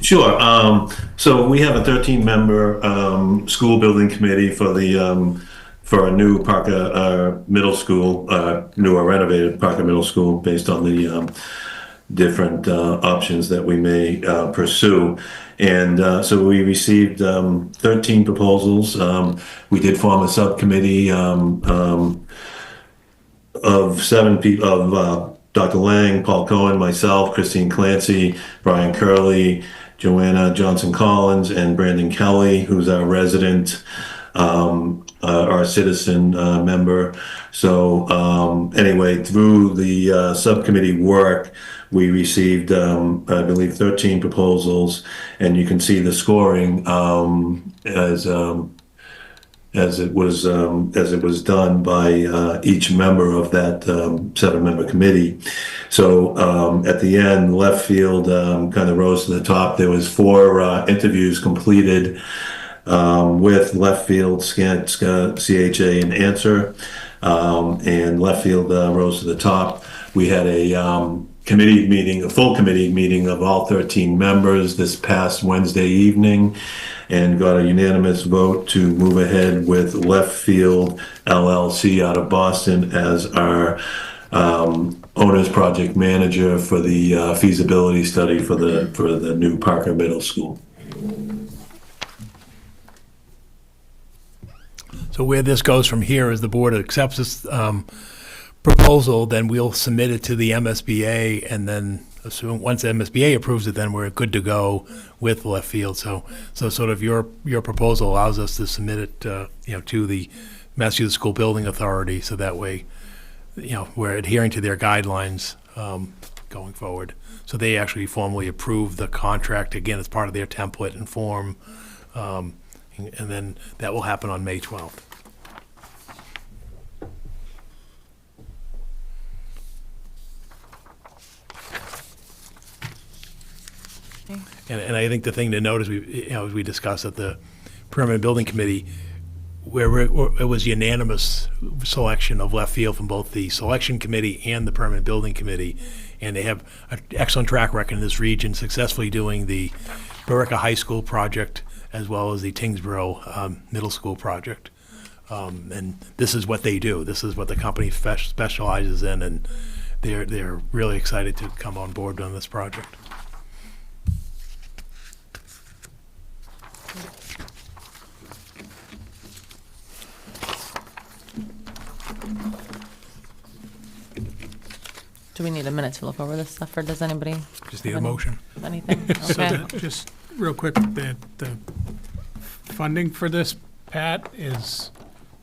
Sure. So we have a 13-member school building committee for a new Parker Middle School, new or renovated Parker Middle School, based on the different options that we may pursue. And so we received 13 proposals. We did form a subcommittee of 7 people, of Dr. Lang, Paul Cohen, myself, Christine Clancy, Brian Curley, Joanna Johnson-Collins, and Brandon Kelly, who's our resident, our citizen member. So anyway, through the subcommittee work, we received, I believe, 13 proposals, and you can see the scoring as it was done by each member of that 7-member committee. So at the end, left field kind of rose to the top. There was 4 interviews completed with left field, CHA, and Answer, and left field rose to the top. We had a committee meeting, a full committee meeting of all 13 members this past Wednesday evening, and got a unanimous vote to move ahead with Left Field LLC out of Boston as our owner's project manager for the feasibility study for the new Parker Middle School. So where this goes from here is the board accepts this proposal, then we'll submit it to the MSBA, and then once the MSBA approves it, then we're good to go with left field. So sort of your proposal allows us to submit it, to the Massachusetts School Building Authority, so that way, we're adhering to their guidelines going forward. So they actually formally approve the contract, again, as part of their template and form, and then that will happen on May 12th. And I think the thing to note is as we discussed at the Permanent Building Committee, where it was unanimous selection of left field from both the Selection Committee and the Permanent Building Committee, and they have an excellent track record in this region, successfully doing the Berica High School project as well as the Tingsboro Middle School project. And this is what they do. This is what the company specializes in, and they're really excited to come on board on this project. Do we need a minute to look over this stuff, or does anybody Just need a have any- motion. anything? So Okay. just real quick, the funding for this, Pat, is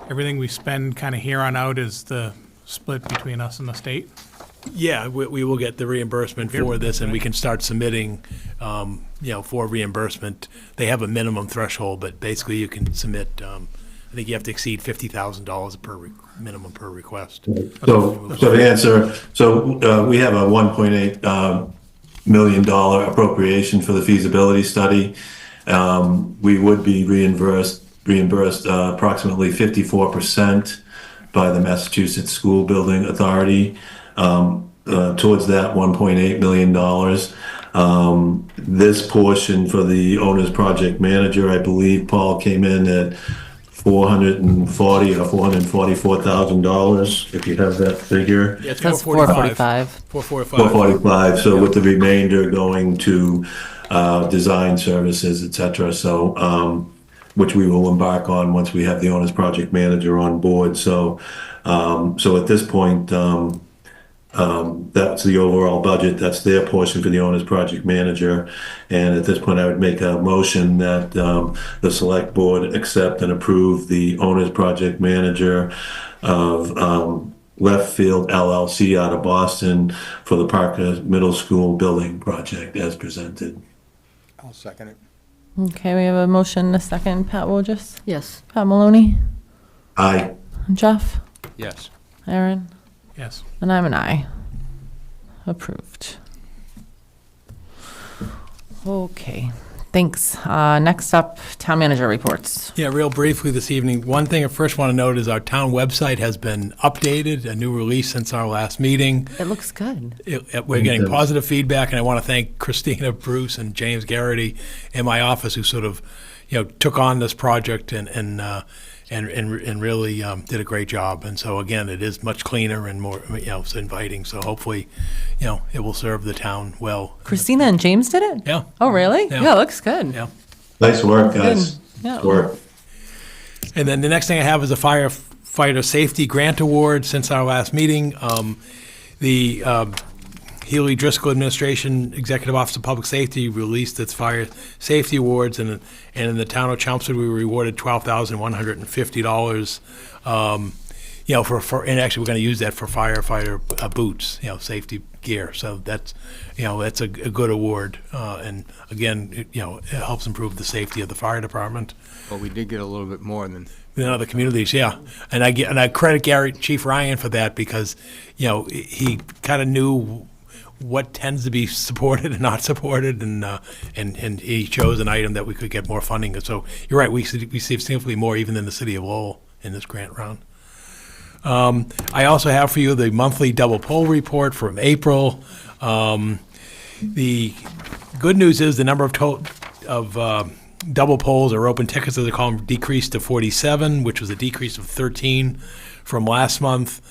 everything we spend kind of here on out is the split between us and the state? Yeah, we will get the reimbursement for this, and we can start submitting, for reimbursement. They have a minimum threshold, but basically you can submit, I think you have to exceed $50,000 minimum per request. So to answer, we have a $1.8 million appropriation for the feasibility study. We would be reimbursed approximately 54% by the Massachusetts School Building Authority towards that $1.8 million. This portion for the owner's project manager, I believe, Paul, came in at $440,000 or $444,000, if you have that figure. Yeah, it's That's 445. 445. 445, so with the remainder going to design services, et cetera, so, which we will embark on once we have the owner's project manager on board. So at this point, that's the overall budget. That's their portion for the owner's project manager. And at this point, I would make a motion that the select board accept and approve the owner's project manager of Left Field LLC out of Boston for the Parker Middle School building project as presented. I'll second it. Okay, we have a motion and a second. Pat Wojcik? Yes. Pat Maloney? Aye. Jeff? Yes. Aaron? Yes. And I'm an aye. Approved. Okay, thanks. Next up, town manager reports. Yeah, real briefly this evening, one thing I first want to note is our town website has been updated, a new release since our last meeting. It looks good. We're getting positive feedback, and I want to thank Christina, Bruce, and James Garrity in my office who sort of, took on this project and really did a great job. And so again, it is much cleaner and more, it's inviting. So hopefully, it will serve the town well. Christina and James did it? Yeah. Oh, really? Yeah. Yeah, it looks good. Yeah. Nice work, guys. Yeah. Nice work. And then the next thing I have is a firefighter safety grant award since our last meeting. The Healy Driscoll Administration Executive Office of Public Safety released its fire safety awards, and in the town of Chelmsford, we were rewarded $12,150. And actually we're going to use that for firefighter boots, safety gear. So that's a good award, and again, it helps improve the safety of the fire department. But we did get a little bit more than. In other communities, yeah, and I credit Chief Ryan for that, because he kind of knew what tends to be supported and not supported, and he chose an item that we could get more funding. So you're right, we received significantly more even than the city of Lowell in this grant round. I also have for you the monthly double poll report from April. The good news is the number of double polls, or open tickets as they call them, decreased to 47, which was a decrease of 13 from last month.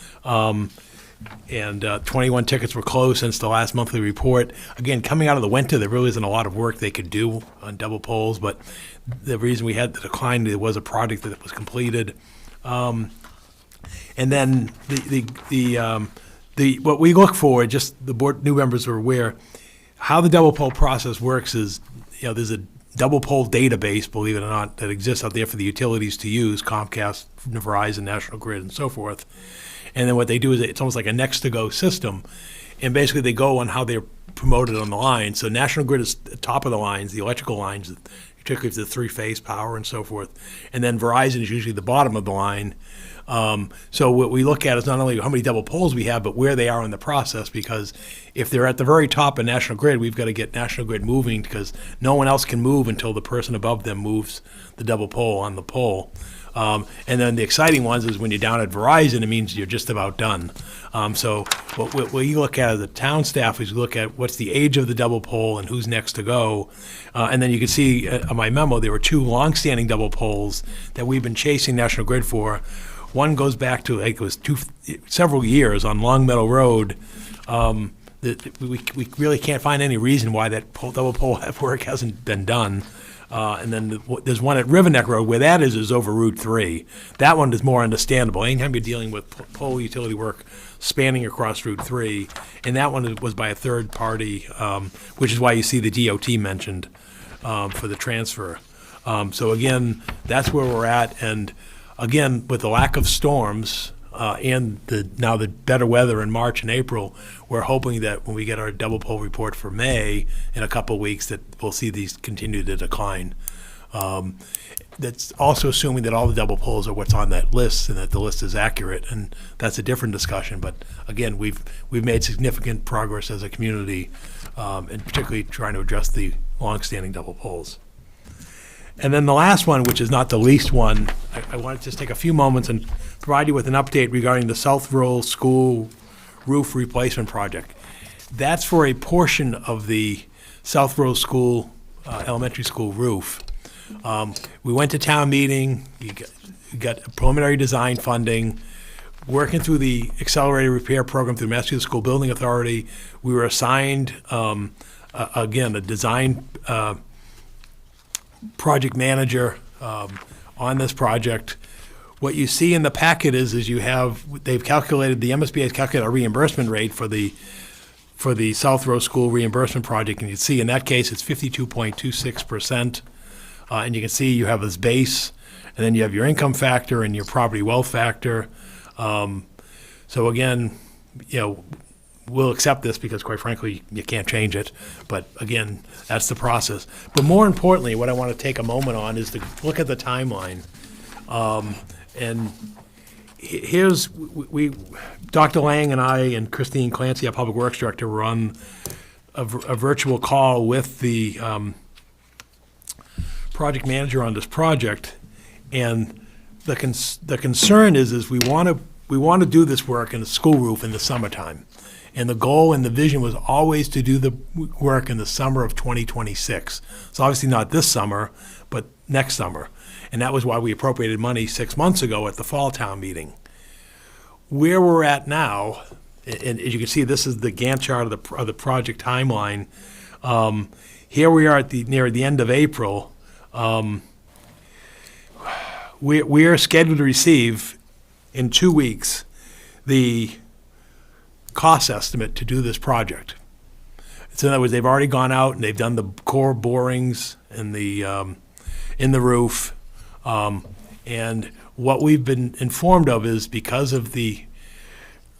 And 21 tickets were closed since the last monthly report. Again, coming out of the winter, there really isn't a lot of work they could do on double polls, but the reason we had the decline, there was a project that was completed And then what we look for, just the board new members are aware, how the double poll process works is, there's a double poll database, believe it or not, that exists out there for the utilities to use, Comcast, Verizon, National Grid, and so forth. And then what they do is it's almost like a next to go system. And basically they go on how they're promoted on the line. So National Grid is the top of the lines, the electrical lines, particularly the three-phase power and so forth. And then Verizon is usually the bottom of the line. So what we look at is not only how many double polls we have, but where they are in the process, because if they're at the very top of National Grid, we've got to get National Grid moving, because no one else can move until the person above them moves the double poll on the pole. And then the exciting ones is when you're down at Verizon, it means you're just about done. So what we look at as a town staff is we look at what's the age of the double poll and who's next to go. And then you can see on my memo, there were 2 longstanding double polls that we've been chasing National Grid for. One goes back to, I think it was several years on Long Meadow Road. We really can't find any reason why that double pole work hasn't been done. And then there's one at Riverneck Road where that is over Route 3. That one is more understandable. Anytime you're dealing with pole utility work spanning across Route 3, and that one was by a third party, which is why you see the DOT mentioned for the transfer. So again, that's where we're at. And again, with the lack of storms and now the better weather in March and April, we're hoping that when we get our double poll report for May in a couple of weeks, that we'll see these continue to decline. That's also assuming that all the double polls are what's on that list and that the list is accurate, and that's a different discussion. But again, we've made significant progress as a community, and particularly trying to address the longstanding double polls. And then the last one, which is not the least one, I want to just take a few moments and provide you with an update regarding the South Rural School roof replacement project. That's for a portion of the South Rural School elementary school roof. We went to town meeting, you got preliminary design funding, working through the accelerated repair program through Massachusetts School Building Authority. We were assigned, again, a design project manager on this project. What you see in the packet is they've calculated, the MSBA has calculated a reimbursement rate for the South Row School reimbursement project, and you see in that case it's 52.26%. And you can see you have this base, and then you have your income factor and your property wealth factor. So again, we'll accept this because, quite frankly, you can't change it. But again, that's the process. But more importantly, what I want to take a moment on is to look at the timeline. And here's, Dr. Lang and I and Christine Clancy, our Public Works Director, were on a virtual call with the project manager on this project. And the concern is we want to do this work in the school roof in the summertime. And the goal and the vision was always to do the work in the summer of 2026. So obviously not this summer, but next summer. And that was why we appropriated money 6 months ago at the fall town meeting. Where we're at now, and as you can see, this is the Gantt chart of the project timeline. Here we are near the end of April. We are scheduled to receive in 2 weeks the cost estimate to do this project. So in other words, they've already gone out and they've done the core borings in the roof. And what we've been informed of is because of the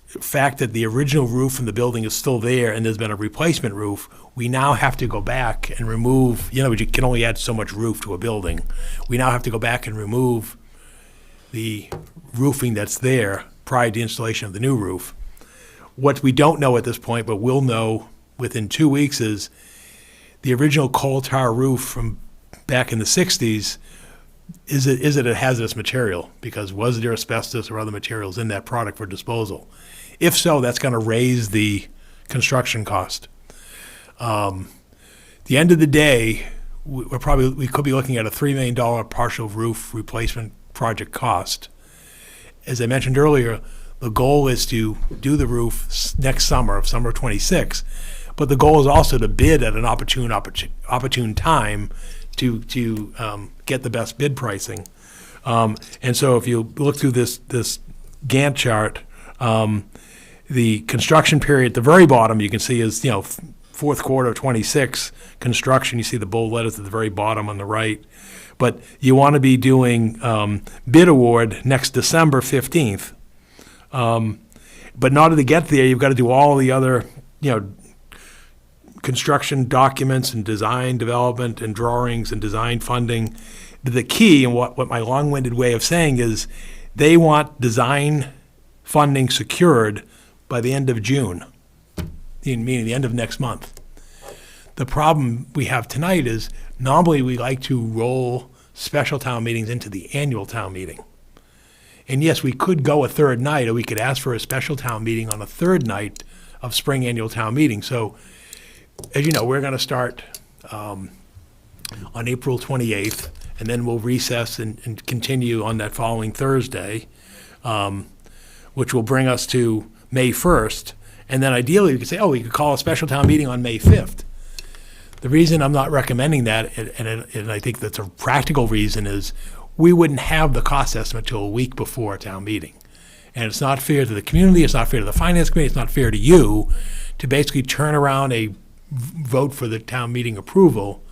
fact that the original roof in the building is still there and there's been a replacement roof, we now have to go back and remove, you can only add so much roof to a building. We now have to go back and remove the roofing that's there prior to the installation of the new roof. What we don't know at this point, but we'll know within 2 weeks, is the original coal tar roof from back in the 60s, is it a hazardous material? Because was there asbestos or other materials in that product for disposal? If so, that's going to raise the construction cost. At the end of the day, we could be looking at a $3 million partial roof replacement project cost. As I mentioned earlier, the goal is to do the roof next summer, summer of 26, but the goal is also to bid at an opportune time to get the best bid pricing. And so if you look through this Gantt chart, the construction period at the very bottom, you can see is, fourth quarter of '26 construction. You see the bold letters at the very bottom on the right. But you want to be doing bid award next December 15th. But in order to get there, you've got to do all the other, construction documents and design development and drawings and design funding. The key, and what my long-winded way of saying is, they want design funding secured by the end of June, meaning the end of next month. The problem we have tonight is, normally we like to roll special town meetings into the annual town meeting. And yes, we could go a third night, or we could ask for a special town meeting on a third night of spring annual town meeting. So, as you know, we're going to start on April 28th, and then we'll recess and continue on that following Thursday, which will bring us to May 1st. And then ideally, we could say, we could call a special town meeting on May 5th. The reason I'm not recommending that, and I think that's a practical reason, is we wouldn't have the cost estimate till a week before a town meeting. And it's not fair to the community, it's not fair to the finance committee, it's not fair to you to basically turn around a vote for the town meeting approval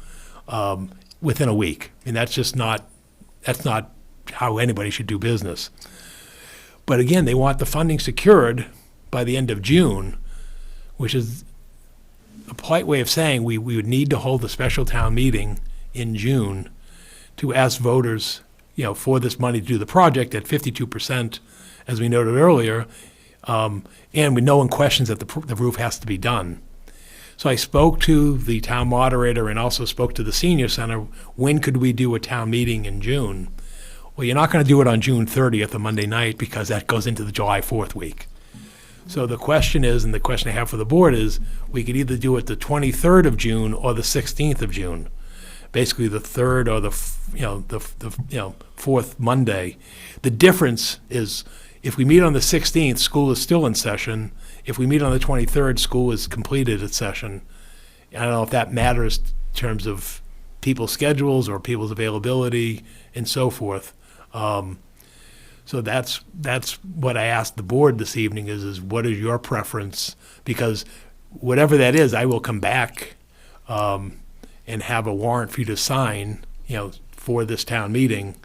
within a week. And that's not how anybody should do business. But again, they want the funding secured by the end of June, which is a polite way of saying we would need to hold a special town meeting in June to ask voters, for this money to do the project at 52%, as we noted earlier, and with no one questions that the roof has to be done. So I spoke to the town moderator and also spoke to the senior center. When could we do a town meeting in June? Well, you're not going to do it on June 30th, a Monday night, because that goes into the July 4th week. So the question is, and the question I have for the board is, we could either do it the 23rd of June or the 16th of June. Basically the third or the fourth Monday. The difference is, if we meet on the 16th, school is still in session. If we meet on the 23rd, school is completed its session. I don't know if that matters in terms of people's schedules or people's availability and so forth. So that's what I asked the board this evening is what is your preference? Because whatever that is, I will come back and have a warrant for you to sign, for this town meeting,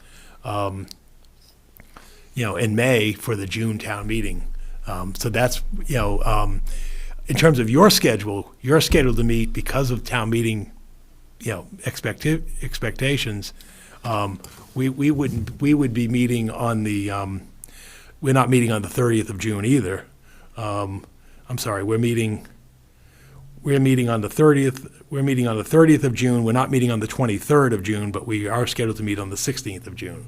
in May for the June town meeting. So that's, in terms of your schedule, you're scheduled to meet because of town meeting, expectations. We would be meeting on the, we're not meeting on the 30th of June either. I'm sorry, we're meeting on the 30th. We're meeting on the 30th of June. We're not meeting on the 23rd of June, but we are scheduled to meet on the 16th of June.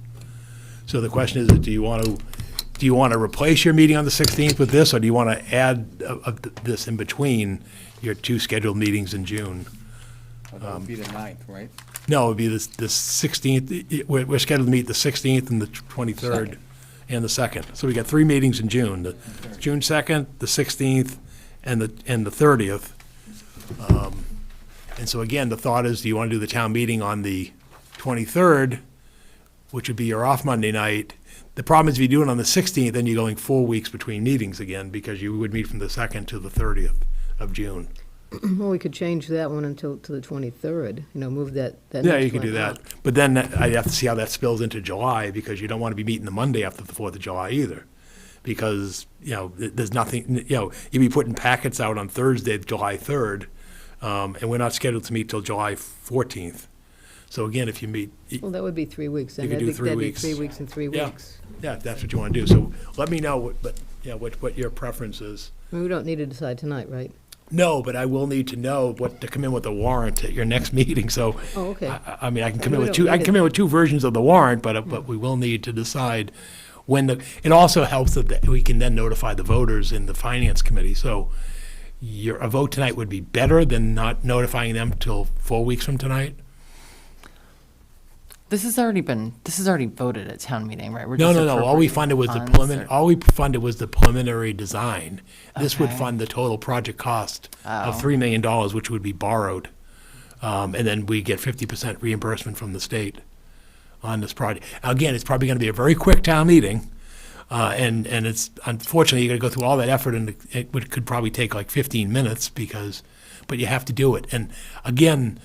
So the question is, do you want to replace your meeting on the 16th with this, or do you want to add this in between your two scheduled meetings in June? That would be the 9th, right? No, it would be the 16th. We're scheduled to meet the 16th and the 23rd and the 2nd. So we got 3 meetings in June: the June 2nd, the 16th, and the 30th. And so again, the thought is, do you want to do the town meeting on the 23rd, which would be your off Monday night? The problem is, if you do it on the 16th, then you're going 4 weeks between meetings again, because you would meet from the 2nd to the 30th of June. Well, we could change that one to the 23rd, move that Yeah, next you could one do that. up. But then I'd have to see how that spills into July, because you don't want to be meeting the Monday after the 4th of July either. Because, there's nothing, you'd be putting packets out on Thursday, July 3rd, and we're not scheduled to meet till July 14th. So again, if you meet, Well, that would be 3 weeks. then. You could do 3 That'd be weeks. 3 weeks and 3 Yeah. weeks. yeah, if that's what you want to do. So let me know what your preference is. I mean, we don't need to decide tonight, right? No, but I will need to know what to come in with a warrant at your next meeting. So, Oh, okay. I mean, I can come in We with don't two. I need can come in with 2 versions of the warrant, but we will need to decide when the. It also helps that we can then notify the voters in the finance committee. So, a vote tonight would be better than not notifying them till 4 weeks from tonight. This has already voted at town meeting, right? We're No. just All we appropriating funded was the funds, preliminary. or- All we funded was the preliminary design. This would Okay. fund the total project cost of Oh. $3 million, which would be borrowed, and then we get 50% reimbursement from the state on this project. Again, it's probably going to be a very quick town meeting, and it's, unfortunately, you got to go through all that effort, and could probably take like 15 minutes but you have to do it. And again,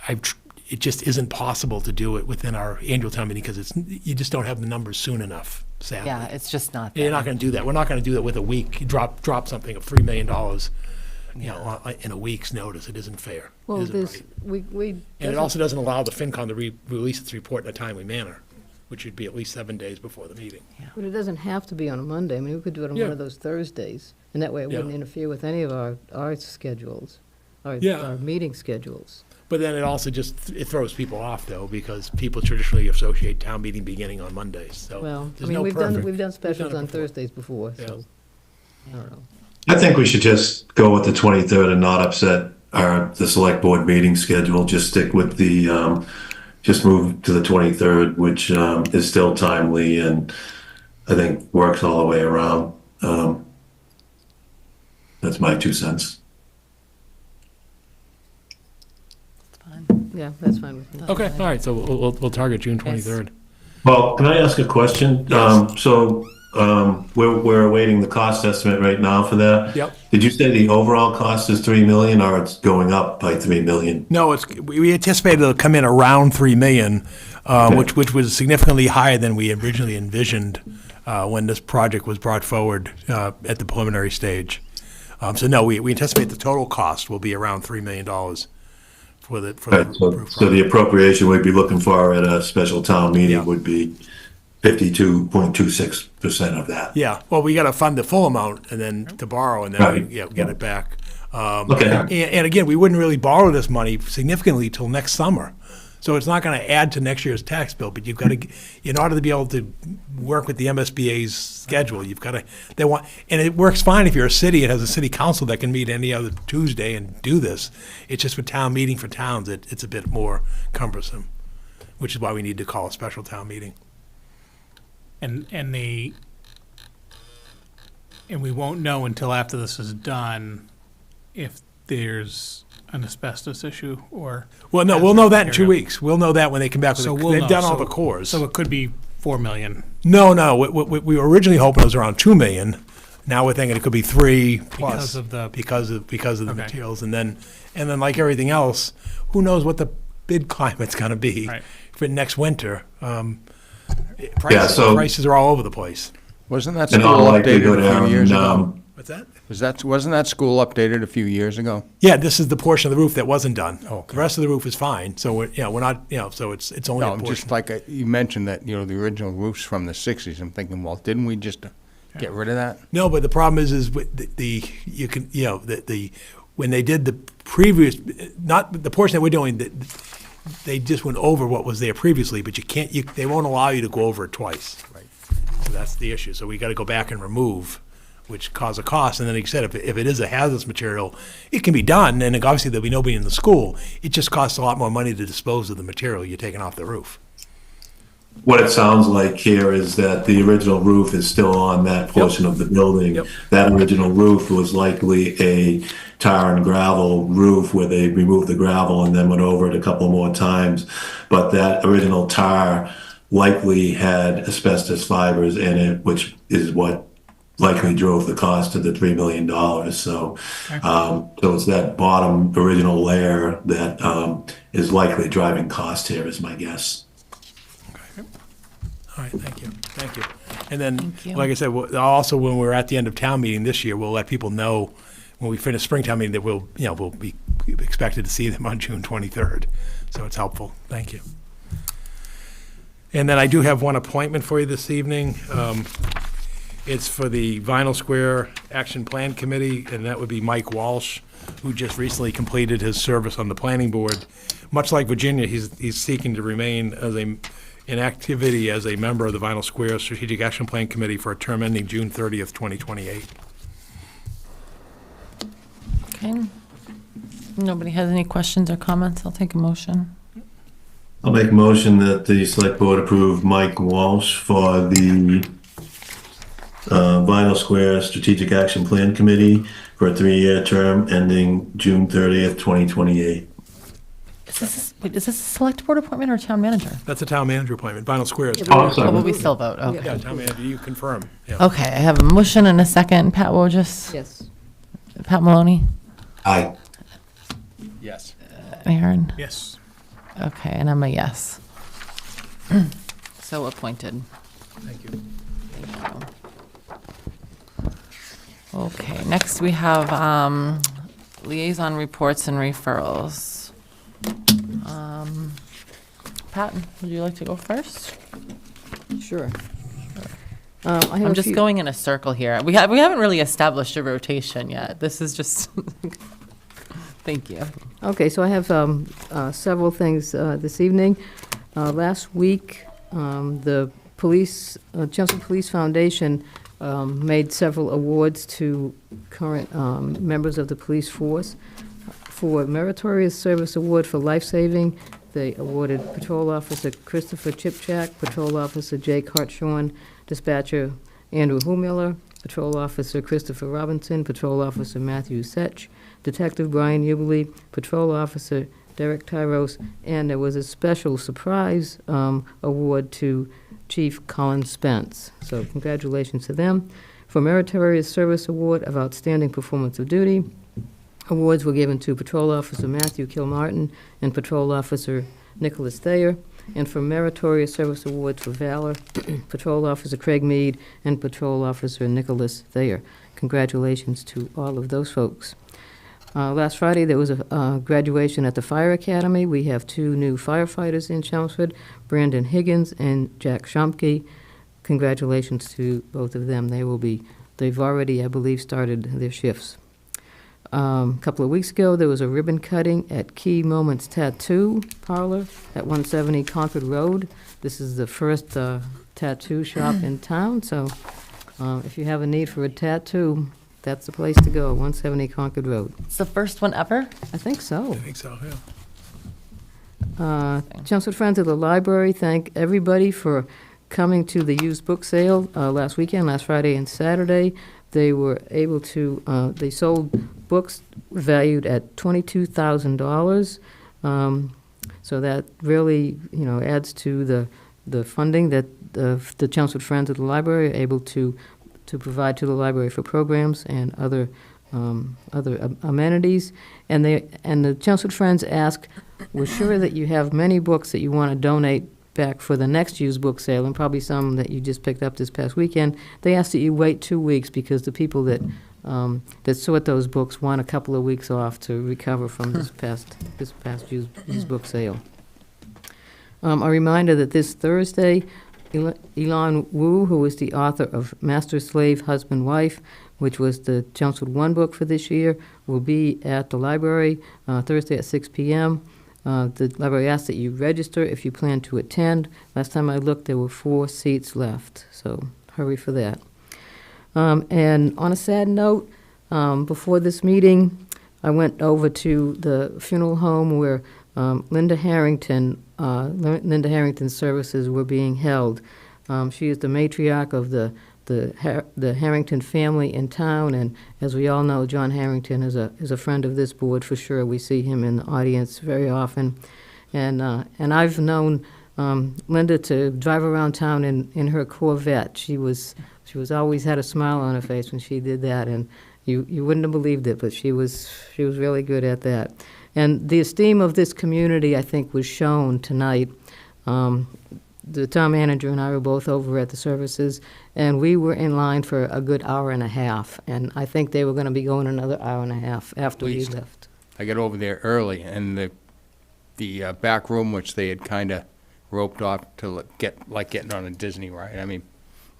it just isn't possible to do it within our annual town meeting because you just don't have the numbers soon enough, sadly. Yeah, it's just not You're there. not going to do that. We're not going to do that with a week. You drop something of $3 million, in a week's notice. It isn't fair. Well, It isn't right. we. And it also doesn't allow the FinCom to release its report in a timely manner, which should be at least 7 days before the meeting. But it doesn't have to be on a Monday. I mean, we could do it on Yeah. one of those Thursdays, and that way it wouldn't Yeah. interfere with any of our schedules, Yeah. our meeting schedules. But then it also it throws people off, though, because people traditionally associate town meeting beginning on Mondays, so Well, I there's mean, no we've perfect. done specials it on before. Thursdays before, Yeah. so, I don't know. I think we should just go with the 23rd and not upset the select board meeting schedule. Just stick with just move to the 23rd, which is still timely and I think works all the way around. That's my 2 cents. Yeah, that's fine with me. Okay, all right, so we'll target June 23rd. Well, can I ask a question? Yes. We're awaiting the cost estimate right now for that. Yep. Did you say the overall cost is 3 million or it's going up by 3 million? No, we anticipated it'll come in around 3 million, which was significantly higher than we originally envisioned when this project was brought forward at the preliminary stage. So no, we anticipate the total cost will be around $3 million for the Right, roof so project. the appropriation we'd be looking for at a special town Yeah. meeting would be 52.26% of that. Yeah, well, we got to fund the full amount and then to borrow and then Right. get it back. Okay. And again, we wouldn't really borrow this money significantly till next summer. So it's not going to add to next year's tax bill, but you've got to, in order to be able to work with the MSBA's schedule, you've got to, and it works fine if you're a city, it has a city council that can meet any other Tuesday and do this. It's just with town meeting for towns, it's a bit more cumbersome, which is why we need to call a special town meeting. And we won't know until after this is done if there's an asbestos issue or. Well, no, we'll know that in 2 material. weeks. We'll know that when they come back. So With we'll they've know. done all So- the cores. So it could be 4 million No, we were originally hoping it was around 2 million. Now we're thinking it could be 3 plus. because of the. Because of the Okay. materials. And then like everything else, who knows what the bid climate's gonna be Right. for next winter. so- Prices are all over the place. Wasn't that In school all updated likelihood, a few years ago? Aaron, What's that? Wasn't that school updated a few years ago? Yeah, this is the portion of the roof that wasn't done. Oh, okay. The rest of the roof is fine, so we're not, so it's only a No, portion. just like you mentioned that, the original roof's from the 60s. I'm thinking, well, didn't we just get rid of that? No, but the problem is with when they did the previous, not the portion that we're doing, they just went over what was there previously, but they won't allow you to go over it twice. Right. So that's the issue. So we got to go back and remove, which cause a cost. And then, like you said, if it is a hazardous material, it can be done, and obviously there'll be nobody in the school. It just costs a lot more money to dispose of the material you're taking off the roof. What it sounds like here is that the original roof is still on that portion of the building. Yep. That original roof was likely a tar and gravel roof where they removed the gravel and then went over it a couple more times. But that original tar likely had asbestos fibers in it, which is what likely drove the cost to the $3 million. So, so it's that bottom original layer that is likely driving cost here, is my guess. All right, thank you. And then, Thank you. like I said, also when we're at the end of town meeting this year, we'll let people know when we finish spring town meeting that we'll be expected to see them on June 23rd. So it's helpful. Thank you. And then I do have one appointment for you this evening. It's for the Vinyl Square Action Plan Committee, and that would be Mike Walsh, who just recently completed his service on the planning board. Much like Virginia, he's seeking to remain in activity as a member of the Vinyl Square Strategic Action Plan Committee for a term ending June 30th, 2028. Okay. Nobody has any questions or comments? I'll take a motion. I'll make a motion that the select board approve Mike Walsh for the Vinyl Square Strategic Action Plan Committee for a 3-year term ending June 30th, 2028. Is this Wait, is this a select board appointment or town manager? That's a town manager appointment. Vinyl Squares. Oh, I'm Oh, sorry. but we still vote, okay. Yeah, town manager, you confirm. Yeah. Okay, I have a motion and a second. Pat Wojcik, Yes. Pat Maloney, Aye. Yes. Aaron. Yes. Okay, and I'm a yes. So appointed. Thank you. Thank you. Okay, next we have liaison reports and referrals. Pat, would you like to go first? Sure. I have I'm a just few- going in a circle here. We haven't really established a rotation yet. This is just, thank you. Okay, so I have several things this evening. Last week, the Chelmsford Police Foundation made several awards to current members of the police force. For Meritorious Service Award for Life-Saving, they awarded Patrol Officer Christopher Chipchak, Patrol Officer Jake Hartshorn, Dispatcher Andrew Humiller, Patrol Officer Christopher Robinson, Patrol Officer Matthew Setch, Detective Brian Ubley, Patrol Officer Derek Tyros, and there was a special surprise award to Chief Colin Spence. So congratulations to them. For Meritorious Service Award of Outstanding Performance of Duty, awards were given to Patrol Officer Matthew Kilmartin and Patrol Officer Nicholas Thayer. And for Meritorious Service Awards for Valor, Patrol Officer Craig Mead and Patrol Officer Nicholas Thayer. Congratulations to all of those folks. Last Friday, there was a graduation at the Fire Academy. We have 2 new firefighters in Chelmsford, Brandon Higgins and Jack Shumke. Congratulations to both of them. They've already, I believe, started their shifts. A couple of weeks ago, there was a ribbon cutting at Key Moments Tattoo Parlor at 170 Concord Road. This is the first tattoo shop in town, so if you have a need for a tattoo, that's the place to go, 170 Concord Road. It's the first one ever? I think so. I think so, yeah. Chelmsford Friends of the Library, thank everybody for coming to the used book sale last weekend, last Friday and Saturday. They were able to, they sold books valued at $22,000. So that really, adds to the funding that the Chelmsford Friends of the Library are able to provide to the library for programs and other amenities. And the Chelmsford Friends ask, we're sure that you have many books that you want to donate back for the next used book sale, and probably some that you just picked up this past weekend. They ask that you wait 2 weeks because the people that sort those books want a couple of weeks off to recover from this past used book sale. A reminder that this Thursday, Elon Wu, who is the author of Master, Slave, Husband, Wife, which was the Chelmsford One book for this year, will be at the library Thursday at 6 p.m. The library asks that you register if you plan to attend. Last time I looked, there were 4 seats left, so hurry for that. And on a sad note, before this meeting, I went over to the funeral home where Linda Harrington's services were being held. She is the matriarch of the Harrington family in town, and as we all know, John Harrington is a friend of this board for sure. We see him in the audience very often, and I've known Linda to drive around town in her Corvette. She was always had a smile on her face when she did that, and you wouldn't have believed it, but she was really good at that. And the esteem of this community, I think, was shown tonight. The town manager and I were both over at the services, and we were in line for a good hour and a half, and I think they were going to be going another hour and a half after we Least. left. I got over there early, and the back room, which they had kind of roped off to getting on a Disney ride. I mean,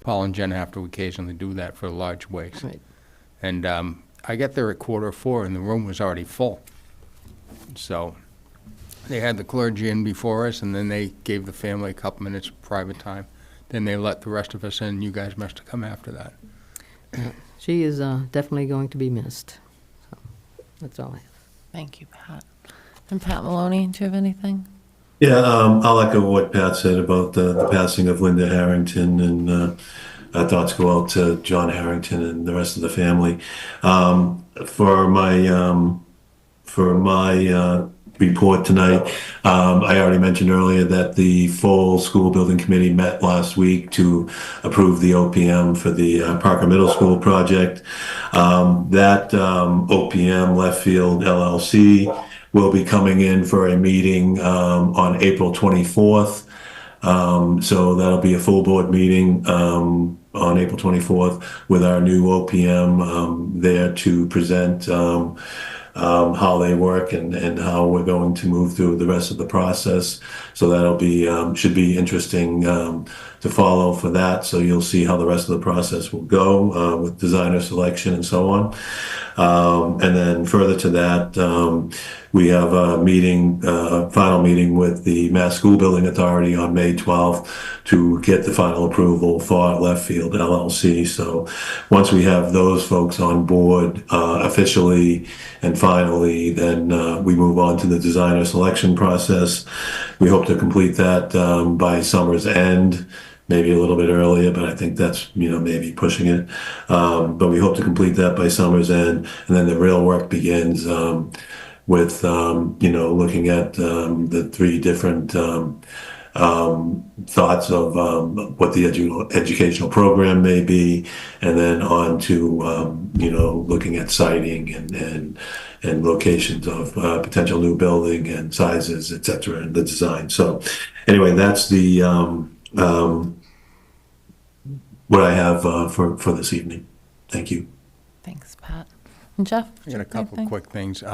Paul and Jen have to occasionally do that for large wakes. Right. And I got there at 3:45, and the room was already full. So they had the clergy in before us, and then they gave the family a couple minutes of private time. Then they let the rest of us in. You guys must have come after that. She is definitely going to be missed. So that's all I have. Thank you, Pat. And Pat Maloney, do you have anything? Yeah, I'll echo what Pat said about the passing of Linda Harrington, and our thoughts go out to John Harrington and the rest of the family. For my report tonight. I already mentioned earlier that the full school building committee met last week to approve the OPM for the Parker Middle School project. That OPM Left Field LLC will be coming in for a meeting on April 24th. So that'll be a full board meeting on April 24th with our new OPM there to present how they work and how we're going to move through the rest of the process. So that'll be should be interesting to follow for that. So you'll see how the rest of the process will go with designer selection and so on. And then further to that, we have a meeting, final meeting with the Mass School Building Authority on May 12th to get the final approval for Left Field LLC. So once we have those folks on board officially and finally, then we move on to the designer selection process. We hope to complete that by summer's end. Maybe a little bit earlier, but I think that's, maybe pushing it. But we hope to complete that by summer's end. And then the real work begins with, looking at the three different thoughts of what the educational program may be, and then on to, looking at siting and locations of potential new building and sizes, et cetera, and the design. So anyway, that's the what I have for this evening. Thank you. Thanks, Pat. And Jeff? I got a couple anything? quick things.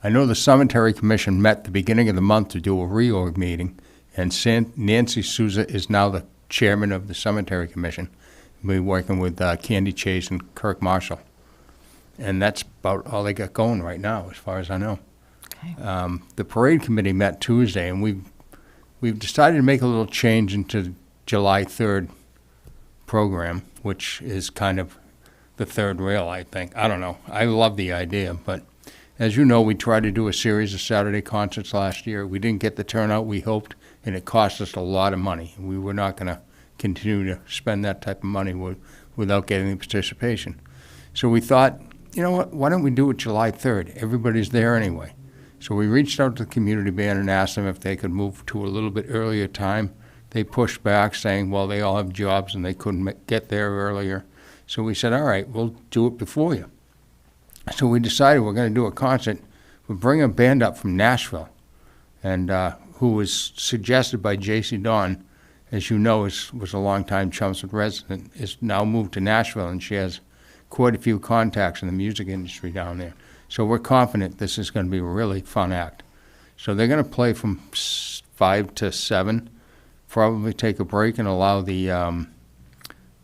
I know the Cemetery Commission met the beginning of the month to do a reorg meeting, and Nancy Souza is now the chairman of the Cemetery Commission. We'll be working with Candy Chase and Kirk Marshall. And that's about all they got going right now, as far as I know. Okay. The Parade Committee met Tuesday, and we've decided to make a little change into July 3rd program, which is kind of the third rail, I think. I don't know. I love the idea, but as you know, we tried to do a series of Saturday concerts last year. We didn't get the turnout we hoped, and it cost us a lot of money. We were not going to continue to spend that type of money without getting the participation. So we thought, you know what, why don't we do it July 3rd? Everybody's there anyway. So we reached out to the community band and asked them if they could move to a little bit earlier time. They pushed back, saying, well, they all have jobs and they couldn't get there earlier. So we said, all right, we'll do it before you. So we decided we're going to do a concert. We'll bring a band up from Nashville, and who was suggested by J.C. Dawn, as you know, was a longtime Chelmsford resident, is now moved to Nashville, and she has quite a few contacts in the music industry down there. So we're confident this is going to be a really fun act. So they're going to play from 5 to 7, probably take a break and allow the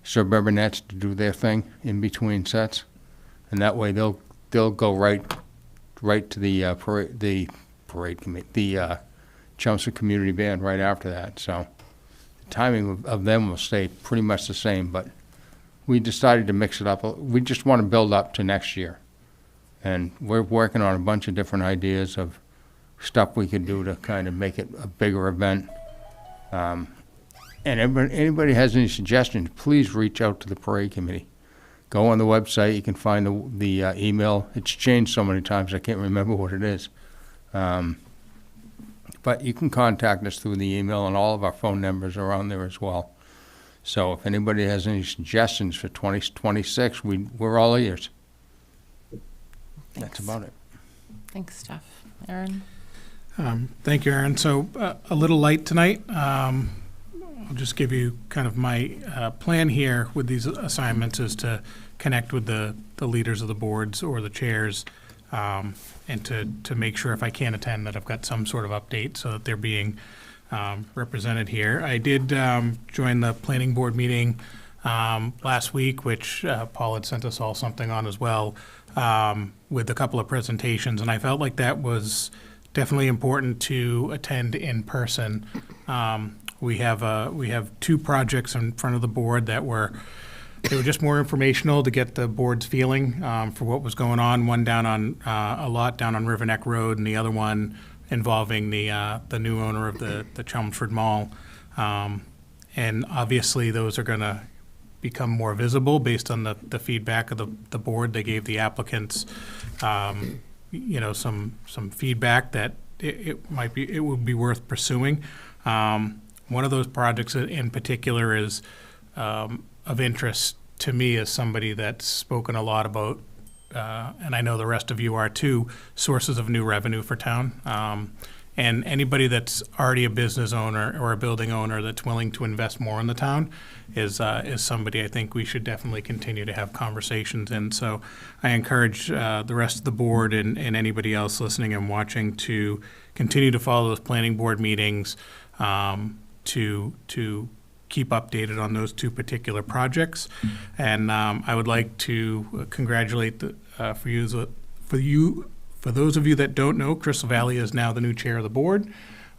Suburbanettes to do their thing in between sets, and that way they'll go right to the parade committee, the Chelmsford Community Band right after that. So the timing of them will stay pretty much the same, but we decided to mix it up. We just want to build up to next year, and we're working on a bunch of different ideas of stuff we could do to kind of make it a bigger event. And anybody has any suggestions, please reach out to the parade committee. Go on the website, you can find the email. It's changed so many times I can't remember what it is. But you can contact us through the email, and all of our phone numbers are on there as well. So if anybody has any suggestions for 2026, we're all ears. That's about it. Thanks, Jeff. Aaron? Thank you, Aaron. So a little light tonight. I'll just give you kind of my plan here with these assignments is to connect with the leaders of the boards or the chairs and to make sure if I can attend that I've got some sort of update so that they're being represented here. I did join the planning board meeting last week, which Paul had sent us all something on as well, with a couple of presentations, and I felt like that was definitely important to attend in person. We have two projects in front of the board that were just more informational to get the board's feeling for what was going on. One down on a lot down on River Neck Road, and the other one involving the new owner of the Chelmsford Mall. And obviously, those are going to become more visible based on the feedback of the board. They gave the applicants some feedback that it would be worth pursuing. One of those projects in particular is of interest to me as somebody that's spoken a lot about, and I know the rest of you are too, sources of new revenue for town. And anybody that's already a business owner or a building owner that's willing to invest more in the town is somebody I think we should definitely continue to have conversations in. So I encourage the rest of the board and anybody else listening and watching to continue to follow those planning board meetings, to keep updated on those two particular projects. And I would like to congratulate for those of you that don't know, Chris Valley is now the new chair of the board.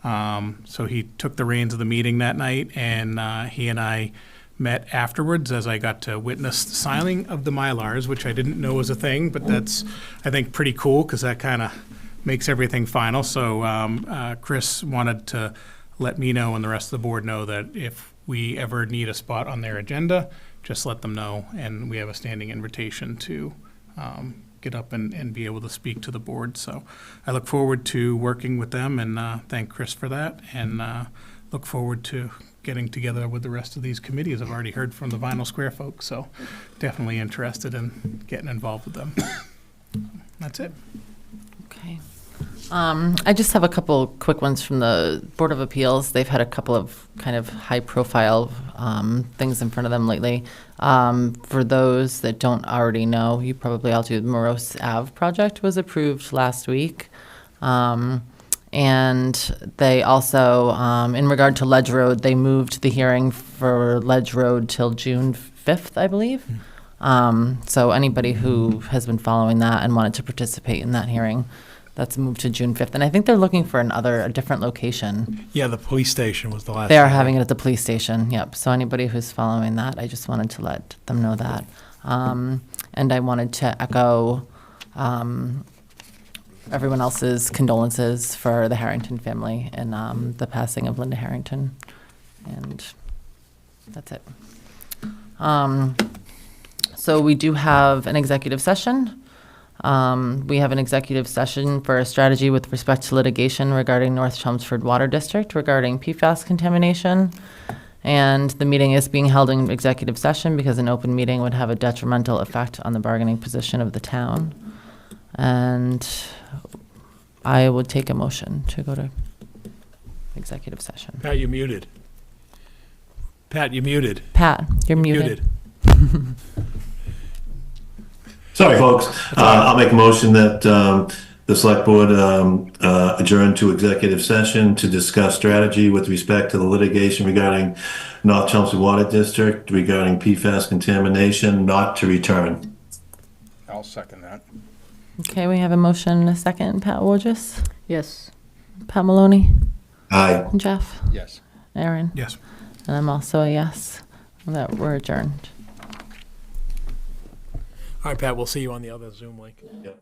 So he took the reins of the meeting that night, and he and I met afterwards as I got to witness the signing of the Mylars, which I didn't know was a thing, but that's, I think, pretty cool because that kind of makes everything final. So Chris wanted to let me know and the rest of the board know that if we ever need a spot on their agenda, just let them know, and we have a standing invitation to get up and be able to speak to the board. So I look forward to working with them, and thank Chris for that, and look forward to getting together with the rest of these committees. I've already heard from the Vinyl Square folks, so definitely interested in getting involved with them. That's it. Okay. I just have a couple quick ones from the Board of Appeals. They've had a couple of kind of high-profile things in front of them lately. For those that don't already know, you probably all do, the Morose Ave project was approved last week. And they also, in regard to Ledge Road, they moved the hearing for Ledge Road till June 5th, I believe. So anybody who has been following that and wanted to participate in that hearing, that's moved to June 5th. And I think they're looking for a different location. Yeah, the police station was the last. They are thing. having it at the police station, yep. So anybody who's following that, I just wanted to let them know that. And I wanted to echo everyone else's condolences for the Harrington family and the passing of Linda Harrington. And that's it. So we do have an executive session. We have an executive session for a strategy with respect to litigation regarding North Chelmsford Water District regarding PFAS contamination. And the meeting is being held in executive session because an open meeting would have a detrimental effect on the bargaining position of the town. And I would take a motion to go to executive session. Pat, you're muted. Pat, you're muted. Pat, you're muted. Sorry, folks. I'll make a motion that the select board adjourn to executive session to discuss strategy with respect to the litigation regarding North Chelmsford Water District regarding PFAS contamination, not to return. I'll second that. Okay, we have a motion and a second. Pat Wojcik, Yes. Pat Maloney, Aye. Jeff, Yes. Aaron. Yes. And I'm also a yes, that we're adjourned. All right, Pat, we'll see you on the other Zoom link. Yep.